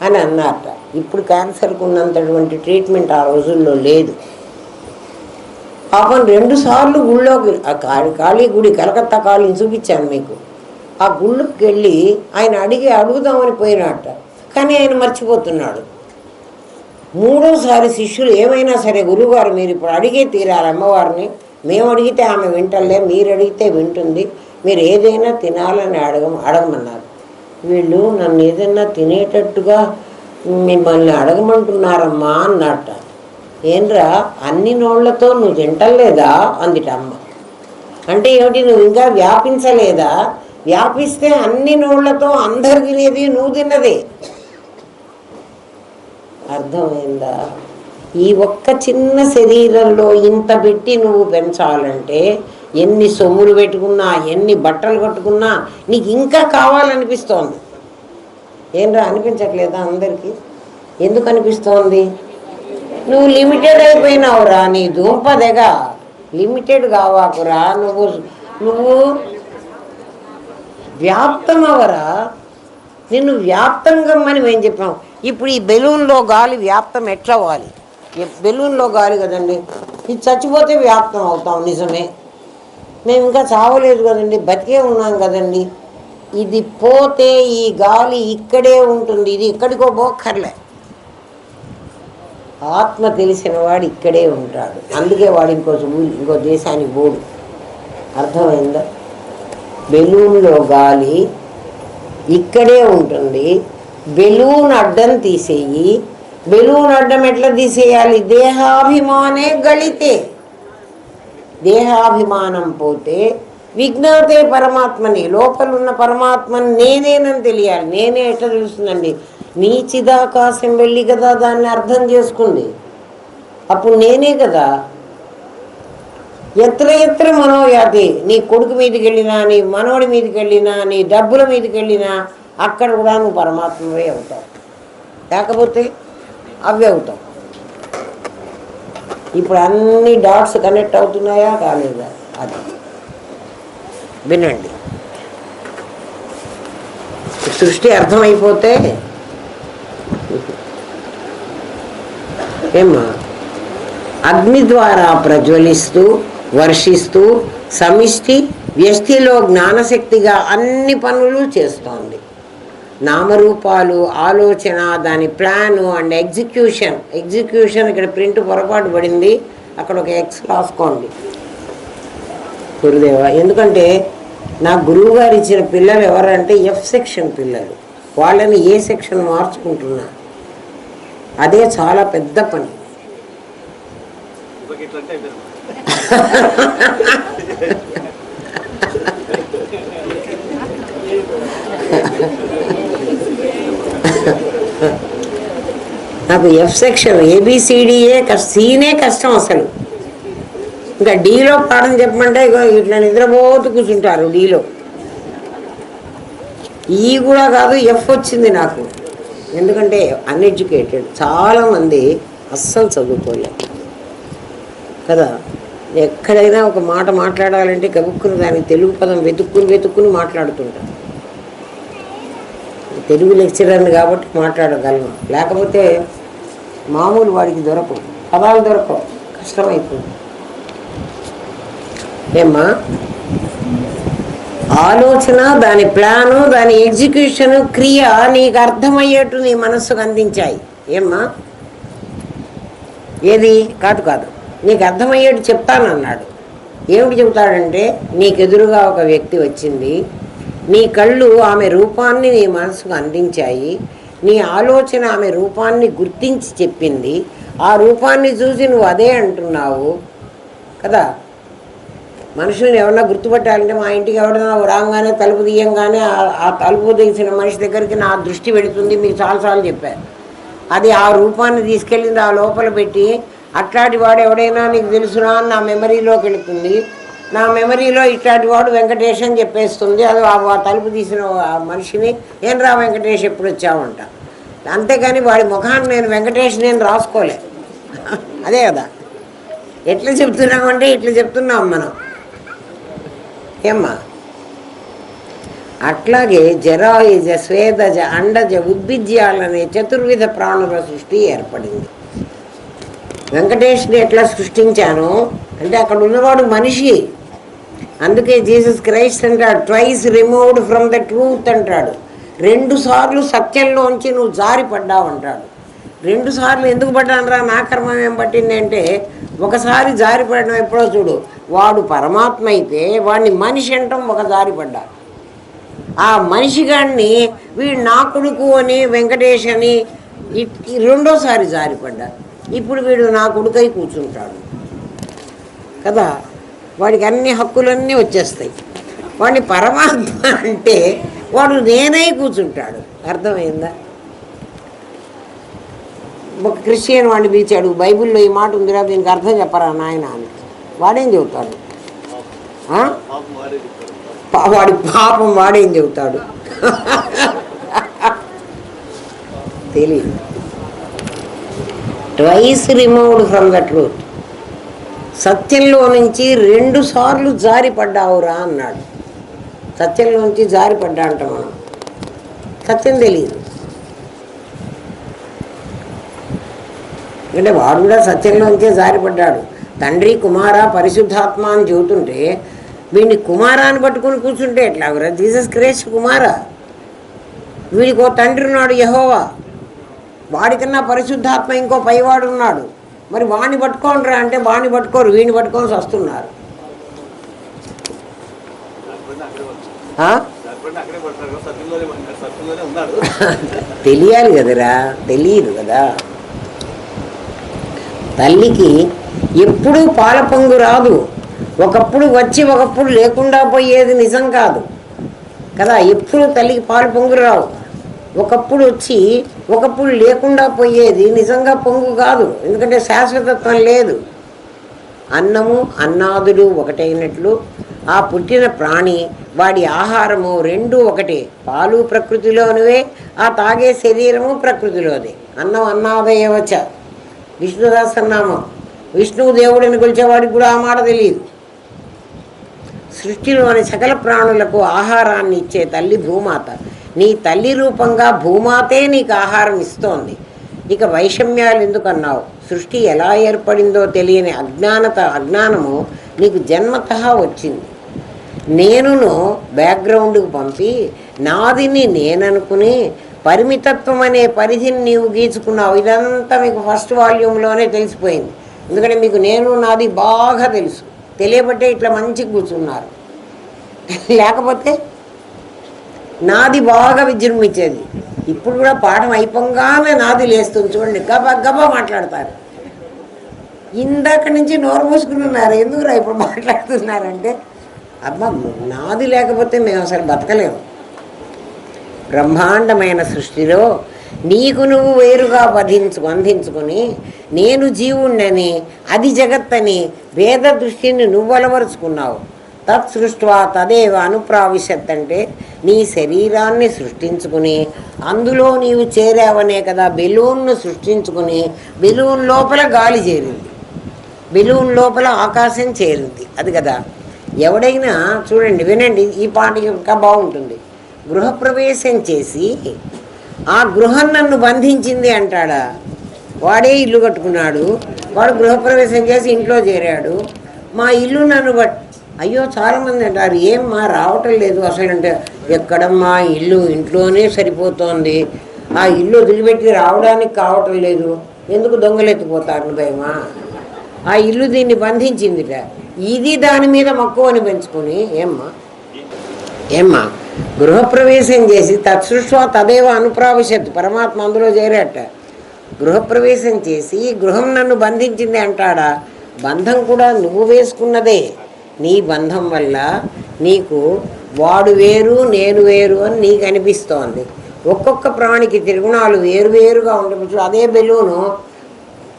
అని అన్నారట. ఇప్పుడు క్యాన్సర్కు ఉన్నంతటువంటి ట్రీట్మెంట్ ఆ రోజుల్లో లేదు. పాపం 2 సార్లు గుళ్ళోకి, ఆ కాళీ గుడి కలకత్తా కాళీని చూపించాను మీకు, ఆ గుళ్ళోకి వెళ్ళి ఆయన అడుగుదామని పోయినట్ట. కానీ ఆయన మర్చిపోతున్నాడు. 3వసారి శిష్యులు ఏమైనా సరే గురువుగారు మీరు ఇప్పుడు అడిగే తీరాలి అమ్మవారిని, మేము అడిగితే ఆమె వింటలే, మీరు అడిగితే వింటుంది, మీరు ఏదైనా తినాలని అడగమన్నారు. వీళ్ళు నన్ను ఏదైనా తినేటట్టుగా మిమ్మల్ని అడగమంటున్నారమ్మా అన్నట్ట. ఏంట్రా అన్ని నోళ్లతో నువ్వు తింటలేదా అందిట అమ్మ. అంటే ఏమిటి, నువ్వు ఇంకా వ్యాపించలేదా? వ్యాపిస్తే అన్ని నోళ్లతో అందరు తినేది నువ్వు తిన్నదే. అర్థమైందా? ఈ ఒక్క చిన్న శరీరంలో ఇంత పెట్టి నువ్వు పెంచాలంటే ఎన్ని సొమ్ములు పెట్టుకున్నా, ఎన్ని బట్టలు కట్టుకున్నా నీకు ఇంకా కావాలనిపిస్తోంది. ఏంరా అనిపించట్లేదా అందరికీ? ఎందుకు అనిపిస్తోంది? నువ్వు లిమిటెడ్ అయిపోయినావురా, నీ దుంపదెగా. లిమిటెడ్ కావాకురా, నువ్వు వ్యాప్తం అవరా. నిన్ను వ్యాప్తం కమ్మని మేము చెప్పాం. ఇప్పుడు ఈ బెలూన్లో గాలి వ్యాప్తం ఎట్లా అవ్వాలి? బెలూన్లో గాలి కదండి, ఇది చచ్చిపోతే వ్యాప్తం అవుతాం. నిజమే, మేము ఇంకా చావలేదు కదండి, బతికే ఉన్నాం కదండి. ఇది పోతే ఈ గాలి ఇక్కడే ఉంటుంది, ఇది ఎక్కడికో పోక్కర్లే. ఆత్మ తెలిసిన వాడు ఇక్కడే ఉంటాడు, అందుకే వాడు ఇంకో దేశానికి పోడు. అర్థమైందా? బెలూన్లో గాలి ఇక్కడే ఉంటుంది. బెలూన్ అడ్డం తీసేయి. బెలూన్ అడ్డం ఎట్లా తీసేయాలి? దేహాభిమానే గళితే. దేహాభిమానం పోతే విజ్ఞాతే పరమాత్మని, లోపలున్న పరమాత్మని నేనేనని తెలియాలి. నేనే ఎట్లా తెలుస్తుందండి? నీ చిదాకాశం వెళ్ళి కదా దాన్ని అర్థం చేసుకుంది, అప్పుడు నేనే కదా. ఎత్ర మనోయాతి, నీ కొడుకు మీదకి వెళ్ళినా, నీ మనవడి మీదకి వెళ్ళినా, నీ డబ్బుల మీదకి వెళ్ళినా అక్కడ కూడా నువ్వు పరమాత్మవే అవుతావు, లేకపోతే అవి అవుతావు. ఇప్పుడు అన్ని డాట్స్ కనెక్ట్ అవుతున్నాయా కాలేదా? అది వినండి. సృష్టి అర్థమైపోతే ఏమా అగ్ని ద్వారా ప్రజ్వలిస్తూ వర్షిస్తూ సమిష్టి వ్యష్టిలో జ్ఞానశక్తిగా అన్ని పనులు చేస్తోంది. నామరూపాలు, ఆలోచన, దాని ప్లాను అండ్ ఎగ్జిక్యూషన్. ఇక్కడ ప్రింట్ పొరపాటు పడింది, అక్కడ ఒక ఎక్స్ రాసుకోండి గురుదేవ. ఎందుకంటే నా గురువు గారు ఇచ్చిన పిల్లలు ఎవరంటే F సెక్షన్ పిల్లలు. వాళ్ళని ఏ సెక్షన్ మార్చుకుంటున్నా, అదే చాలా పెద్ద పని. నాకు F సెక్షన్ ABCDE సీనే కష్టం అసలు. ఇంకా డీలో పాఠం చెప్పమంటే ఇట్లా నిద్రపోతూ కూర్చుంటారు డీలో. ఈ కూడా కాదు, F వచ్చింది నాకు. ఎందుకంటే అన్ఎడ్యుకేటెడ్ చాలామంది అస్సలు చదువుకోలేదు కదా. ఎక్కడైనా ఒక మాట మాట్లాడాలంటే కబుక్కుని దానికి తెలుగు పదం వెతుక్కుని మాట్లాడుతుంటాను. తెలుగు లెక్చరర్ని కాబట్టి మాట్లాడగలను, లేకపోతే మామూలు వాడికి దొరకవు, పదాలు దొరకవు, కష్టమైపోతుంది. ఏమ్మా, ఆలోచన, దాని ప్లాను, దాని ఎగ్జిక్యూషను, క్రియ నీకు అర్థమయ్యేట్టు నీ మనస్సుకు అందించాయి. ఏమ్మా, ఏది కాదు నీకు అర్థమయ్యేట్టు చెప్తానన్నాడు. ఏమిటి చెబుతాడంటే, నీకెదురుగా ఒక వ్యక్తి వచ్చింది, నీ కళ్ళు ఆమె రూపాన్ని నీ మనసుకు అందించాయి, నీ ఆలోచన ఆమె రూపాన్ని గుర్తించి చెప్పింది, ఆ రూపాన్ని చూసి నువ్వు అదే అంటున్నావు కదా. మనుషుల్ని ఎవరన్నా గుర్తుపట్టాలంటే, మా ఇంటికి ఎవరైనా రాగానే తలుపు తీయంగానే ఆ తలుపు తీసిన మనిషి దగ్గరికి నా దృష్టి పెడుతుంది, మీకు చాలాసార్లు చెప్పారు. అది ఆ రూపాన్ని తీసుకెళ్ళింది ఆ లోపల పెట్టి, అట్లాంటి వాడు ఎవడైనా నీకు తెలుసునా అని నా మెమరీలోకి వెళుతుంది. నా మెమరీలో ఇట్లాంటి వాడు వెంకటేష్ అని చెప్పేస్తుంది. అది ఆ తలుపు తీసిన మనిషిని, ఏం రా వెంకటేష్ ఎప్పుడు వచ్చావంట. అంతేగాని వాడి ముఖాన్ని నేను వెంకటేష్ నేను రాసుకోలే. అదే కదా ఎట్లా చెప్తున్నామంటే ఇట్లా చెప్తున్నాం మనం. ఏమ్మా అట్లాగే జరాయుజ స్వేదజ అండజ ఉద్భిజ్యాలనే చతుర్విధ ప్రాణుల సృష్టి ఏర్పడింది. వెంకటేష్ని ఎట్లా సృష్టించాను అంటే అక్కడ ఉన్నవాడు మనిషి. అందుకే జీసస్ క్రైస్ట్ అంటాడు twice removed from the truth అంటాడు. 2 సార్లు సత్యంలోంచి నువ్వు జారి పడ్డావు అంటాడు. 2 సార్లు ఎందుకు పడ్డానరా, నా కర్మం ఏం పట్టింది అంటే, ఒకసారి జారి పడడం ఎప్పుడో చూడు, వాడు పరమాత్మ అయితే వాడిని మనిషి అంటాం ఒక జారి పడ్డా. ఆ మనిషిగాడిని వీడు నా కొడుకు అని వెంకటేష్ అని రెండోసారి జారిపడ్డా. ఇప్పుడు వీడు నా కొడుకై కూర్చుంటాడు కదా, వాడికి అన్ని హక్కులన్నీ వచ్చేస్తాయి. వాడిని పరమాత్మ అంటే వాడు నేనై కూర్చుంటాడు. అర్థమైందా? ఒక క్రిస్టియన్ వాడిని పిలిచాడు, బైబిల్లో ఈ మాట ఉందిరా దీనికి అర్థం చెప్పరా నాయన అని. వాడేం చెబుతాడు? వాడి పాపం వాడేం చెబుతాడు? తెలియదు. Twice removed from the truth, సత్యంలో నుంచి 2 సార్లు జారిపడ్డావురా అన్నాడు. సత్యంలో నుంచి జారిపడ్డా అంట మనం, సత్యం తెలియదు. అంటే వాడు కూడా సత్యంలోంచే జారిపడ్డాడు. తండ్రి కుమార పరిశుద్ధాత్మ అని చెబుతుంటే వీడిని కుమారాన్ని పట్టుకుని కూర్చుంటే ఎట్లా? జీసస్ క్రైస్ట్ కుమార, వీడికి ఓ తండ్రి ఉన్నాడు యెహోవా, వాడికన్నా పరిశుద్ధాత్మ ఇంకో పైవాడు ఉన్నాడు. మరి వాడిని పట్టుకోనరా అంటే వాడిని పట్టుకోరు, వీడిని పట్టుకొని వస్తున్నారు. తెలియాలి కదరా, తెలియదు కదా. తల్లికి ఎప్పుడూ పాల పొంగు రాదు. ఒకప్పుడు వచ్చి ఒకప్పుడు లేకుండా పోయేది నిజం కాదు కదా. ఎప్పుడు తల్లికి పాలు పొంగు రావు. ఒకప్పుడు వచ్చి ఒకప్పుడు లేకుండా పోయేది నిజంగా పొంగు కాదు. ఎందుకంటే శాశ్వతత్వం లేదు. అన్నము అన్నాదుడు ఒకటైనట్లు ఆ పుట్టిన ప్రాణి వాడి ఆహారము 2 ఒకటే. పాలు ప్రకృతిలోనివే, ఆ తాగే శరీరము ప్రకృతిలోదే. అన్నం అన్నాదయవచ విష్ణుదాసనామం. విష్ణువు దేవుడిని కొలిచేవాడికి కూడా ఆ మాట తెలియదు. సృష్టిలోని సకల ప్రాణులకు ఆహారాన్ని ఇచ్చే తల్లి భూమాత. నీ తల్లి రూపంగా భూమాతే నీకు ఆహారం ఇస్తోంది. ఇక వైషమ్యాలు ఎందుకన్నావు? సృష్టి ఎలా ఏర్పడిందో తెలియని అజ్ఞానము నీకు జన్మతః వచ్చింది. నేనును బ్యాక్గ్రౌండ్కు పంపి నాదిని నేననుకుని పరిమితత్వం అనే పరిధిని నీవు గీచుకున్నావు. ఇదంతా మీకు ఫస్ట్ వాల్యూమ్లోనే తెలిసిపోయింది. ఎందుకంటే మీకు నేను నాది బాగా తెలుసు. తెలియబట్టే ఇట్లా మంచిగా కూర్చున్నారు. లేకపోతే నాది బాగా విజృంభించేది. ఇప్పుడు కూడా పాఠం అయిపోగానే నాది లేస్తుంది చూడండి, గబా గబా మాట్లాడతారు. ఇందాక నుంచి నోరు మూసుకుని ఉన్నారు, ఎందుకురా ఇప్పుడు మాట్లాడుతున్నారంటే అబ్బా నాది లేకపోతే మేము అసలు బతకలేము. బ్రహ్మాండమైన సృష్టిలో నీకు నువ్వు వేరుగా బంధించుకొని నేను జీవుణ్ణని అది జగత్తని భేద దృష్టిని నువ్వు అలవరుచుకున్నావు. తత్సృష్ట్వా తదేవ అనుప్రావిశత్ అంటే నీ శరీరాన్ని సృష్టించుకుని అందులో నీవు చేరావనే కదా. బెలూన్ను సృష్టించుకుని బెలూన్ లోపల గాలి చేరింది, బెలూన్ లోపల ఆకాశం చేరింది. అది కదా. ఎవడైనా చూడండి, వినండి, ఈ పాట ఇంకా బాగుంటుంది. గృహప్రవేశం చేసి ఆ గృహం నన్ను బంధించింది అంటాడా? వాడే ఇల్లు కట్టుకున్నాడు, వాడు గృహప్రవేశం చేసి ఇంట్లో చేరాడు. మా ఇల్లు నన్ను అయ్యో చాలామంది అంటారు ఏమ్మా రావటం లేదు అసలు అంటే, ఎక్కడమ్మా ఇల్లు ఇంట్లోనే సరిపోతోంది, ఆ ఇల్లు వదిలిపెట్టి రావడానికి కావటం లేదు. ఎందుకు దొంగలు ఎత్తిపోతారు భయమా? ఆ ఇల్లు దీన్ని బంధించిందిట. ఇది దాని మీద మక్కువని పెంచుకొని ఏమ్మా గృహప్రవేశం చేసి తత్సృష్ట్వా తదేవ అనుప్రావిశత్ పరమాత్మ అందులో చేరాట. గృహప్రవేశం చేసి గృహం నన్ను బంధించింది అంటాడా? బంధం కూడా నువ్వు వేసుకున్నదే. నీ బంధం వల్ల నీకు వాడు వేరు నేను వేరు అని నీకు అనిపిస్తోంది. ఒక్కొక్క ప్రాణికి త్రిగుణాలు వేరువేరుగా ఉండవచ్చు. అదే బెలూను,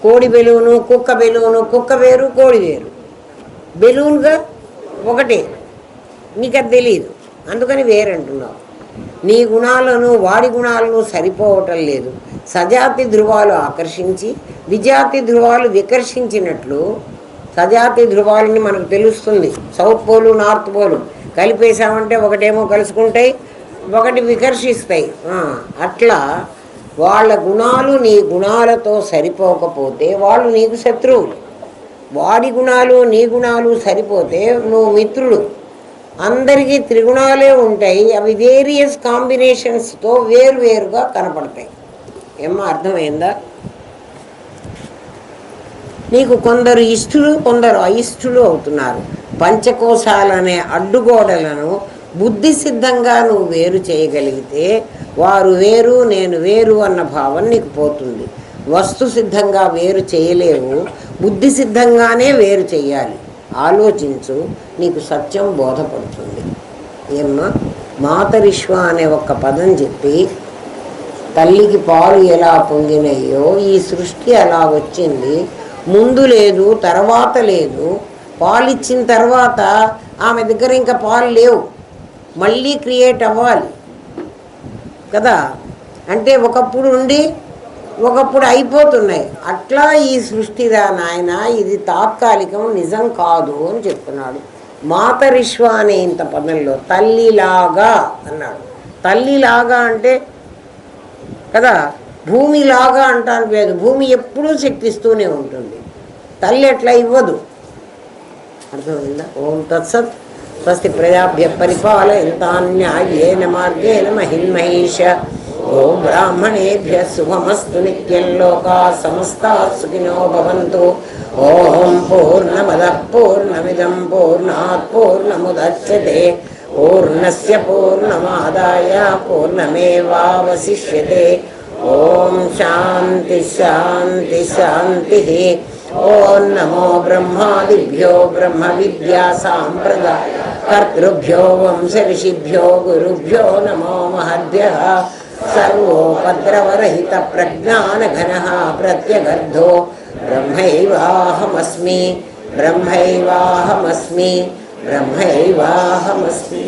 కోడి బెలూను, కుక్క బెలూను, కుక్క వేరు కోడి వేరు, బెలూన్గా ఒకటే, నీకు అది తెలియదు, అందుకని వేరంటున్నావు. నీ గుణాలను వాడి గుణాలను సరిపోవటం లేదు. సజాతి ధృవాలు ఆకర్షించి విజాతి ధృవాలు వికర్షించినట్లు, సజాతి ధృవాలని మనకు తెలుస్తుంది. సౌత్ పోలు నార్త్ పోలు కలిపేశామంటే ఒకటేమో కలుసుకుంటాయి, ఒకటి వికర్షిస్తాయి. అట్లా వాళ్ళ గుణాలు నీ గుణాలతో సరిపోకపోతే వాళ్ళు నీకు శత్రువులు, వాడి గుణాలు నీ గుణాలు సరిపోతే నువ్వు మిత్రుడు. అందరికీ త్రిగుణాలే ఉంటాయి, అవి వేరియస్ కాంబినేషన్స్తో వేరువేరుగా కనపడతాయి. ఏమో అర్థమైందా? నీకు కొందరు ఇష్టులు కొందరు అయిష్టులు అవుతున్నారు. పంచకోశాలనే అడ్డుగోడలను బుద్ధి సిద్ధంగా నువ్వు వేరు చేయగలిగితే వారు వేరు నేను వేరు అన్న భావం నీకు పోతుంది. వస్తు సిద్ధంగా వేరు చేయలేవు, బుద్ధి సిద్ధంగానే వేరు చెయ్యాలి. ఆలోచించు, నీకు సత్యం బోధపడుతుంది. ఏమ్మా, మాతరిశ్వ అనే ఒక్క పదం చెప్పి తల్లికి పాలు ఎలా పొంగినయ్యో ఈ సృష్టి అలా వచ్చింది. ముందు లేదు, తర్వాత లేదు. పాలిచ్చిన తర్వాత ఆమె దగ్గర ఇంకా పాలు లేవు, మళ్ళీ క్రియేట్ అవ్వాలి కదా. అంటే ఒకప్పుడు ఉండి ఒకప్పుడు అయిపోతున్నాయి. అట్లా ఈ సృష్టిరా నాయన, ఇది తాత్కాలికం, నిజం కాదు అని చెప్తున్నాడు. మాతరిశ్వ అనే ఇంత పదంలో తల్లిలాగా అన్నాడు. తల్లిలాగా అంటే కదా, భూమిలాగా అంటానికి లేదు. భూమి ఎప్పుడూ శక్తిస్తూనే ఉంటుంది, తల్లి ఎట్లా ఇవ్వదు. అర్థమైందా? ఓం తత్సత్. స్వస్తి ప్రజాభ్య పరిపాలయంతాన్యాయేన మార్గేణ మహిన్మహేష. ఓ బ్రాహ్మణేభ్య శుభమస్తు నిత్యం. లోకాః సమస్తాః సుఖినో భవంతు. ఓం పూర్ణమదః పూర్ణమిదం పూర్ణాత్ పూర్ణముదచ్యతే పూర్ణస్య పూర్ణమాదాయ పూర్ణమేవావశిష్యతే. ఓం శాంతి శాంతి శాంతి. ఓం నమో బ్రహ్మాదిభ్యో బ్రహ్మ విద్యా సాంప్రదాయ కర్తృభ్యో వంశ ఋషిభ్యో గురుభ్యో నమో మహద్భ్యః. సర్వోపద్రవరహిత ప్రజ్ఞానఘనః ప్రత్యగర్ధో బ్రహ్మైవాహమస్మి బ్రహ్మైవాహమస్మి బ్రహ్మైవాహమస్మి.